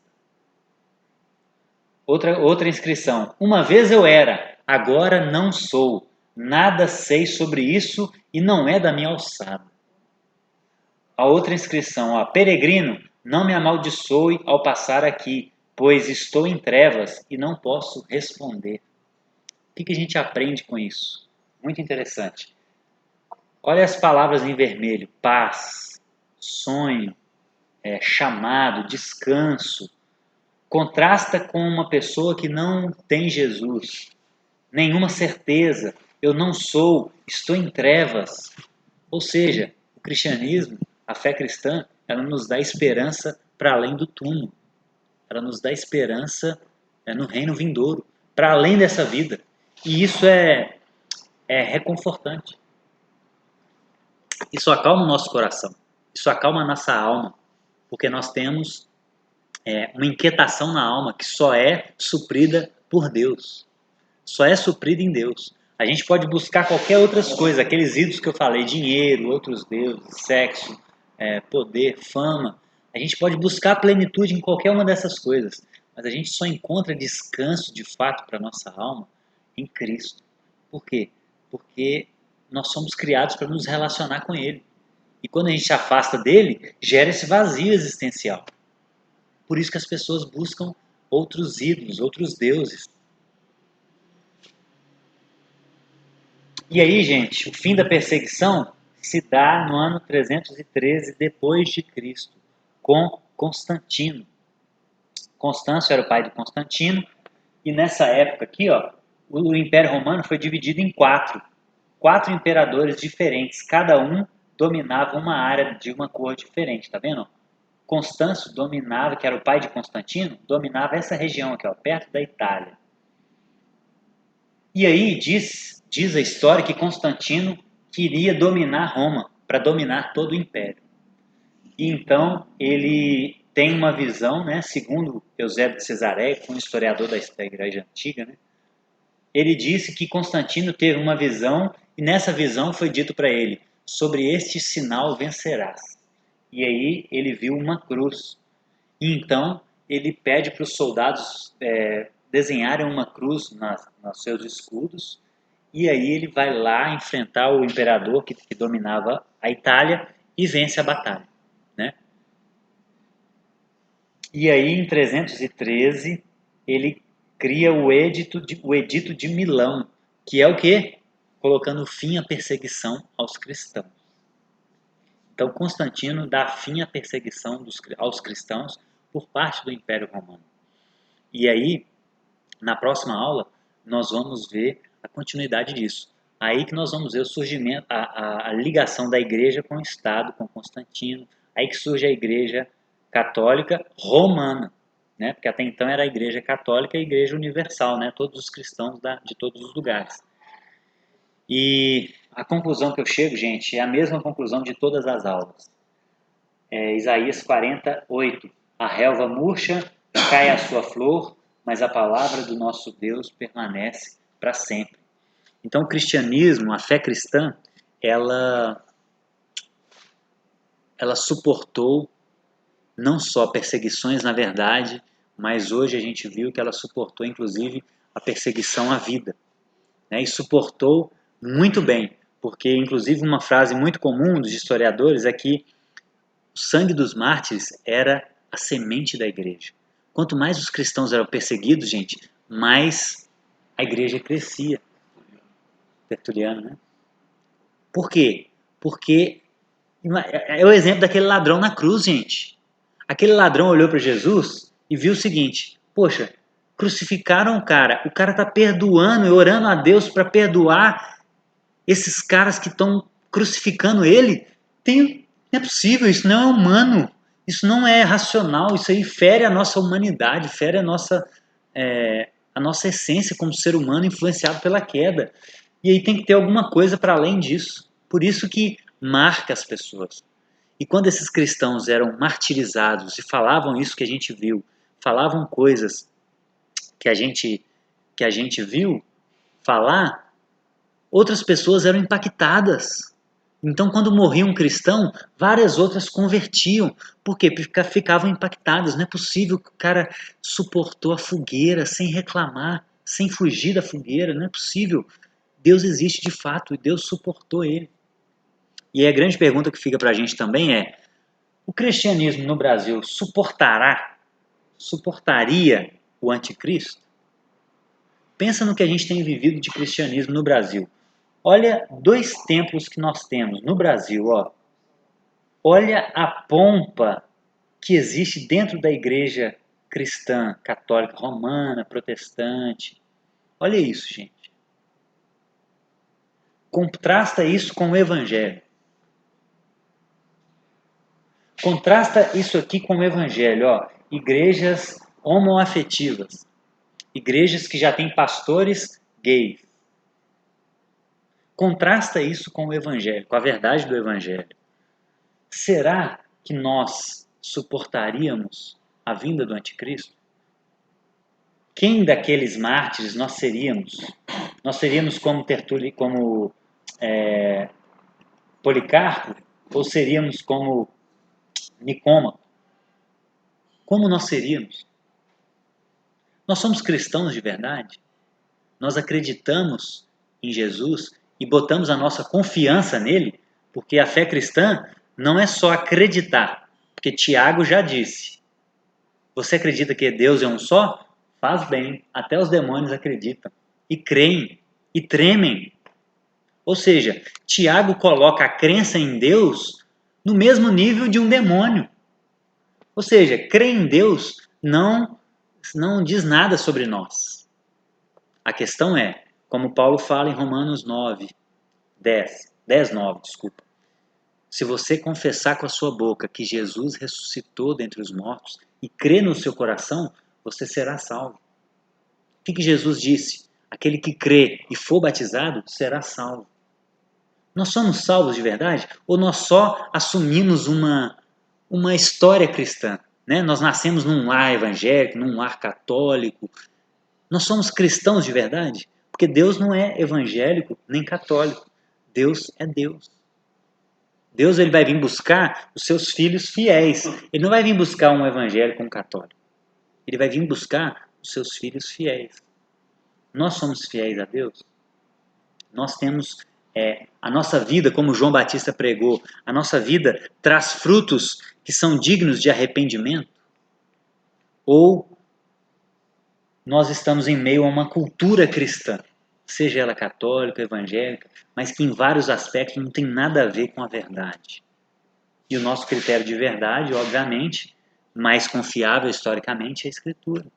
Outra inscrição. Uma vez eu era, agora não sou. Nada sei sobre isso e não é da minha alçada. A outra inscrição, ó, peregrino, não me amaldiçoe ao passar aqui, pois estou em trevas e não posso responder. O que a gente aprende com isso? Muito interessante. Olha as palavras em vermelho: paz, sonho, chamado, descanso. Contrasta com uma pessoa que não tem Jesus, nenhuma certeza, eu não sou, estou em trevas. Ou seja, o cristianismo, a fé cristã, ela nos dá esperança para além do túmulo. Ela nos dá esperança no reino vindouro, para além dessa vida. E isso é reconfortante. Isso acalma o nosso coração. Isso acalma a nossa alma. Porque nós temos uma inquietação na alma que só é suprida por Deus. Só é suprida em Deus. A gente pode buscar qualquer outras coisas, aqueles ídolos que eu falei, dinheiro, outros deuses, sexo, poder, fama. A gente pode buscar plenitude em qualquer uma dessas coisas, mas a gente só encontra descanso de fato para a nossa alma em Cristo. Por quê? Porque nós somos criados para nos relacionar com Ele. E quando a gente se afasta dele, gera esse vazio existencial. Por isso que as pessoas buscam outros ídolos, outros deuses. E aí, gente, o fim da perseguição se dá no ano 313 depois de Cristo, com Constantino. Constâncio era o pai de Constantino, e nessa época aqui, ó, o Império Romano foi dividido em quatro imperadores diferentes, cada um dominava uma área de uma cor diferente, tá vendo? Constâncio dominava, que era o pai de Constantino, dominava essa região aqui, ó, perto da Itália. E aí diz a história que Constantino queria dominar Roma, para dominar todo o império. E então ele tem uma visão, né, segundo Eusébio de Cesareia, que foi um historiador da Igreja Antiga, né, ele disse que Constantino teve uma visão, e nessa visão foi dito para ele: sobre este sinal vencerás. E aí ele viu uma cruz. E então ele pede para os soldados desenharem uma cruz nos seus escudos. E aí ele vai lá enfrentar o imperador que dominava a Itália e vence a batalha, né? E aí em 313 ele cria o Edito de Milão, que é o quê? Colocando fim à perseguição aos cristãos. Então Constantino dá fim à perseguição aos cristãos por parte do Império Romano. E aí, na próxima aula, nós vamos ver a continuidade disso. Aí que nós vamos ver o surgimento, a ligação da igreja com o Estado, com Constantino. Aí que surge a igreja católica romana, né? Porque até então era a igreja católica e a igreja universal, né? Todos os cristãos de todos os lugares. E a conclusão que eu chego, gente, é a mesma conclusão de todas as aulas. Isaías 48. A relva murcha, cai a sua flor, mas a palavra do nosso Deus permanece para sempre. Então o cristianismo, a fé cristã, ela suportou não só perseguições na verdade, mas hoje a gente viu que ela suportou inclusive a perseguição à vida, né? E suportou muito bem, porque inclusive uma frase muito comum dos historiadores é que o sangue dos mártires era a semente da igreja. Quanto mais os cristãos eram perseguidos, gente, mais a igreja crescia. Tertuliano, né? Por quê? Porque é o exemplo daquele ladrão na cruz, gente. Aquele ladrão olhou para Jesus e viu o seguinte: poxa, crucificaram o cara está perdoando e orando a Deus para perdoar esses caras que estão crucificando ele. Não é possível, isso não é humano, isso não é racional, isso aí fere a nossa humanidade, fere a nossa essência como ser humano influenciado pela queda. E aí tem que ter alguma coisa para além disso. Por isso que marca as pessoas. E quando esses cristãos eram martirizados e falavam isso que a gente viu, falavam coisas que a gente viu falar, outras pessoas eram impactadas. Então, quando morria um cristão, várias outras convertiam. Por quê? Porque ficavam impactadas. Não é possível que o cara suportou a fogueira sem reclamar, sem fugir da fogueira. Não é possível. Deus existe de fato e Deus suportou ele. E a grande pergunta que fica para a gente também é: O cristianismo no Brasil suportaria o anticristo? Pensa no que a gente tem vivido de cristianismo no Brasil. Olha 2 templos que nós temos no Brasil, ó. Olha a pompa que existe dentro da igreja cristã, católica, romana, protestante. Olha isso, gente. Contrasta isso com o evangelho. Contrasta isso aqui com o evangelho, ó. Igrejas homoafetivas. Igrejas que já têm pastores gays. Contrasta isso com o evangelho, com a verdade do evangelho. Será que nós suportaríamos a vinda do anticristo? Quem daqueles mártires nós seríamos? Nós seríamos como Tertúlio, como Policarpo? Ou seríamos como Nicômaco? Como nós seríamos? Nós somos cristãos de verdade? Nós acreditamos em Jesus e botamos a nossa confiança nele? Porque a fé cristã não é só acreditar. Porque Tiago já disse. Você acredita que Deus é um só? Faz bem. Até os demônios acreditam. E creem. E tremem. Ou seja, Tiago coloca a crença em Deus no mesmo nível de um demônio. Ou seja, crer em Deus não diz nada sobre nós. A questão é, como Paulo fala em Romanos 10:9, desculpa. Se você confessar com a sua boca que Jesus ressuscitou dentre os mortos e crer no seu coração, você será salvo. O que Jesus disse? Aquele que crê e for batizado será salvo. Nós somos salvos de verdade? Ou nós só assumimos uma história cristã? Né? Nós nascemos num lar evangélico, num lar católico. Nós somos cristãos de verdade? Porque Deus não é evangélico nem católico. Deus é Deus. Deus ele vai vir buscar os seus filhos fiéis. Ele não vai vir buscar um evangélico ou um católico. Ele vai vir buscar os seus filhos fiéis. Nós somos fiéis a Deus? Nós temos a nossa vida, como João Batista pregou, a nossa vida traz frutos que são dignos de arrependimento? Ou nós estamos em meio a uma cultura cristã, seja ela católica, evangélica, mas que em vários aspectos não tem nada a ver com a verdade. E o nosso critério de verdade, obviamente, mais confiável historicamente, é a Escritura.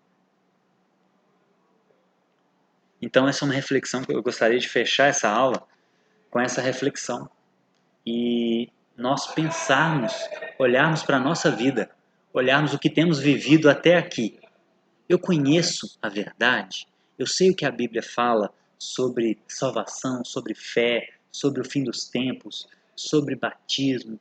Então essa é uma reflexão que eu gostaria de fechar essa aula com essa reflexão. E nós pensarmos, olharmos para a nossa vida, olharmos o que temos vivido até aqui. Eu conheço a verdade, eu sei o que a Bíblia fala sobre salvação, sobre fé, sobre o fim dos tempos, sobre batismo,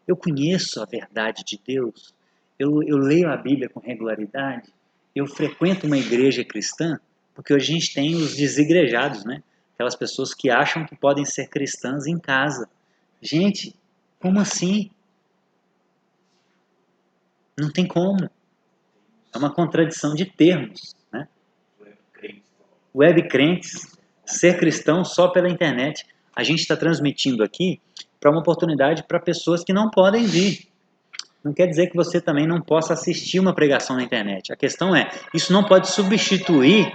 eu conheço a verdade de Deus, eu leio a Bíblia com regularidade, eu frequento uma igreja cristã, porque hoje a gente tem os desigrejados, né? Aquelas pessoas que acham que podem ser cristãs em casa. Gente, como assim? Não tem como. É uma contradição de termos, né? Web crentes, ser cristão só pela internet. A gente está transmitindo aqui para uma oportunidade para pessoas que não podem vir. Não quer dizer que você também não possa assistir uma pregação na internet. A questão é, isso não pode substituir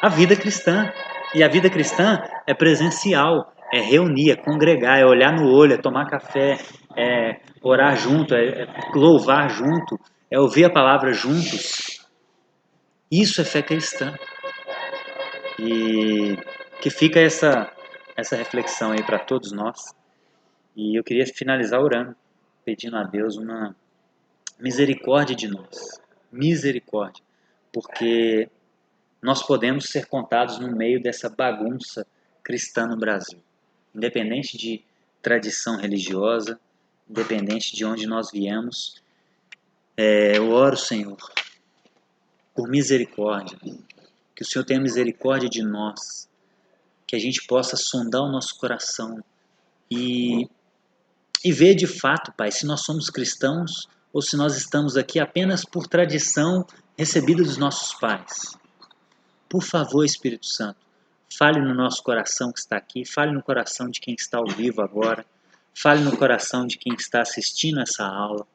a vida cristã. E a vida cristã é presencial, é reunir, é congregar, é olhar no olho, é tomar café, é orar junto, é louvar junto, é ouvir a palavra juntos. Isso é fé cristã. E que fica essa reflexão aí para todos nós. E eu queria finalizar orando, pedindo a Deus uma misericórdia de nós. Misericórdia. Porque nós podemos ser contados no meio dessa bagunça cristã no Brasil. Independente de tradição religiosa, independente de onde nós viemos, eu oro, Senhor, por misericórdia. Que o Senhor tenha misericórdia de nós. Que a gente possa sondar o nosso coração e ver de fato, Pai, se nós somos cristãos ou se nós estamos aqui apenas por tradição recebida dos nossos pais. Por favor, Espírito Santo, fale no nosso coração que está aqui, fale no coração de quem está ao vivo agora, Fale no coração de quem está assistindo essa aula,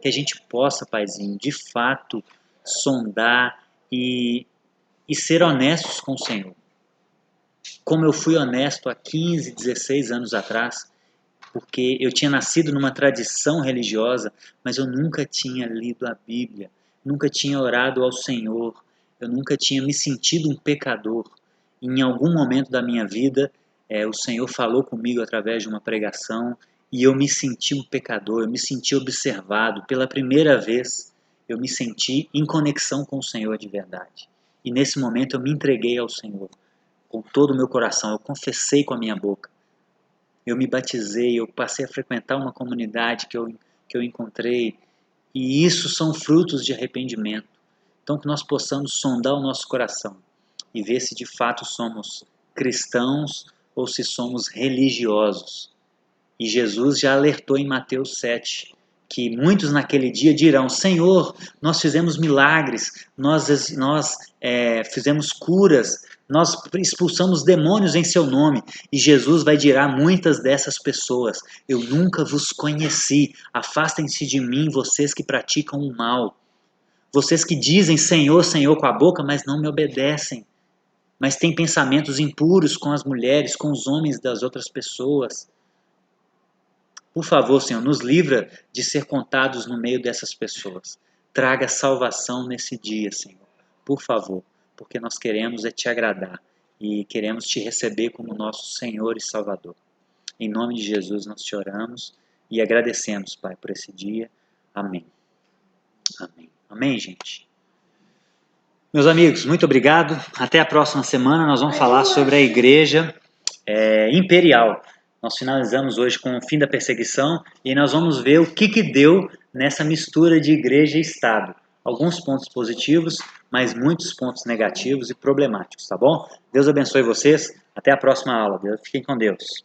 que a gente possa, Paizinho, de fato sondar e ser honestos com o Senhor. Como eu fui honesto há 15, 16 anos atrás, porque eu tinha nascido numa tradição religiosa, mas eu nunca tinha lido a Bíblia, nunca tinha orado ao Senhor, eu nunca tinha me sentido um pecador. Em algum momento da minha vida, o Senhor falou comigo através de uma pregação e eu me senti um pecador, eu me senti observado. Pela primeira vez, eu me senti em conexão com o Senhor de verdade. E nesse momento eu me entreguei ao Senhor com todo o meu coração, eu confessei com a minha boca. Eu me batizei, eu passei a frequentar uma comunidade que eu encontrei, e isso são frutos de arrependimento. Então que nós possamos sondar o nosso coração e ver se de fato somos cristãos ou se somos religiosos. E Jesus já alertou em Mateus 7, que muitos naquele dia dirão: Senhor, nós fizemos milagres, nós fizemos curas, nós expulsamos demônios em seu nome. E Jesus vai dizer a muitas dessas pessoas: eu nunca vos conheci, afastem-se de mim, vocês que praticam o mal. Vocês que dizem Senhor, Senhor com a boca, mas não me obedecem. Mas têm pensamentos impuros com as mulheres, com os homens das outras pessoas. Por favor, Senhor, nos livra de ser contados no meio dessas pessoas. Traga salvação nesse dia, Senhor. Por favor, porque nós queremos te agradar e queremos te receber como nosso Senhor e Salvador. Em nome de Jesus nós te oramos e agradecemos, Pai, por esse dia. Amém. Amém. Amém, gente? Meus amigos, muito obrigado. Até a próxima semana. Nós vamos falar sobre a igreja imperial. Nós finalizamos hoje com o fim da perseguição e nós vamos ver o que deu nessa mistura de igreja e Estado. Alguns pontos positivos, mas muitos pontos negativos e problemáticos, tá bom? Deus abençoe vocês. Até a próxima aula. Fiquem com Deus.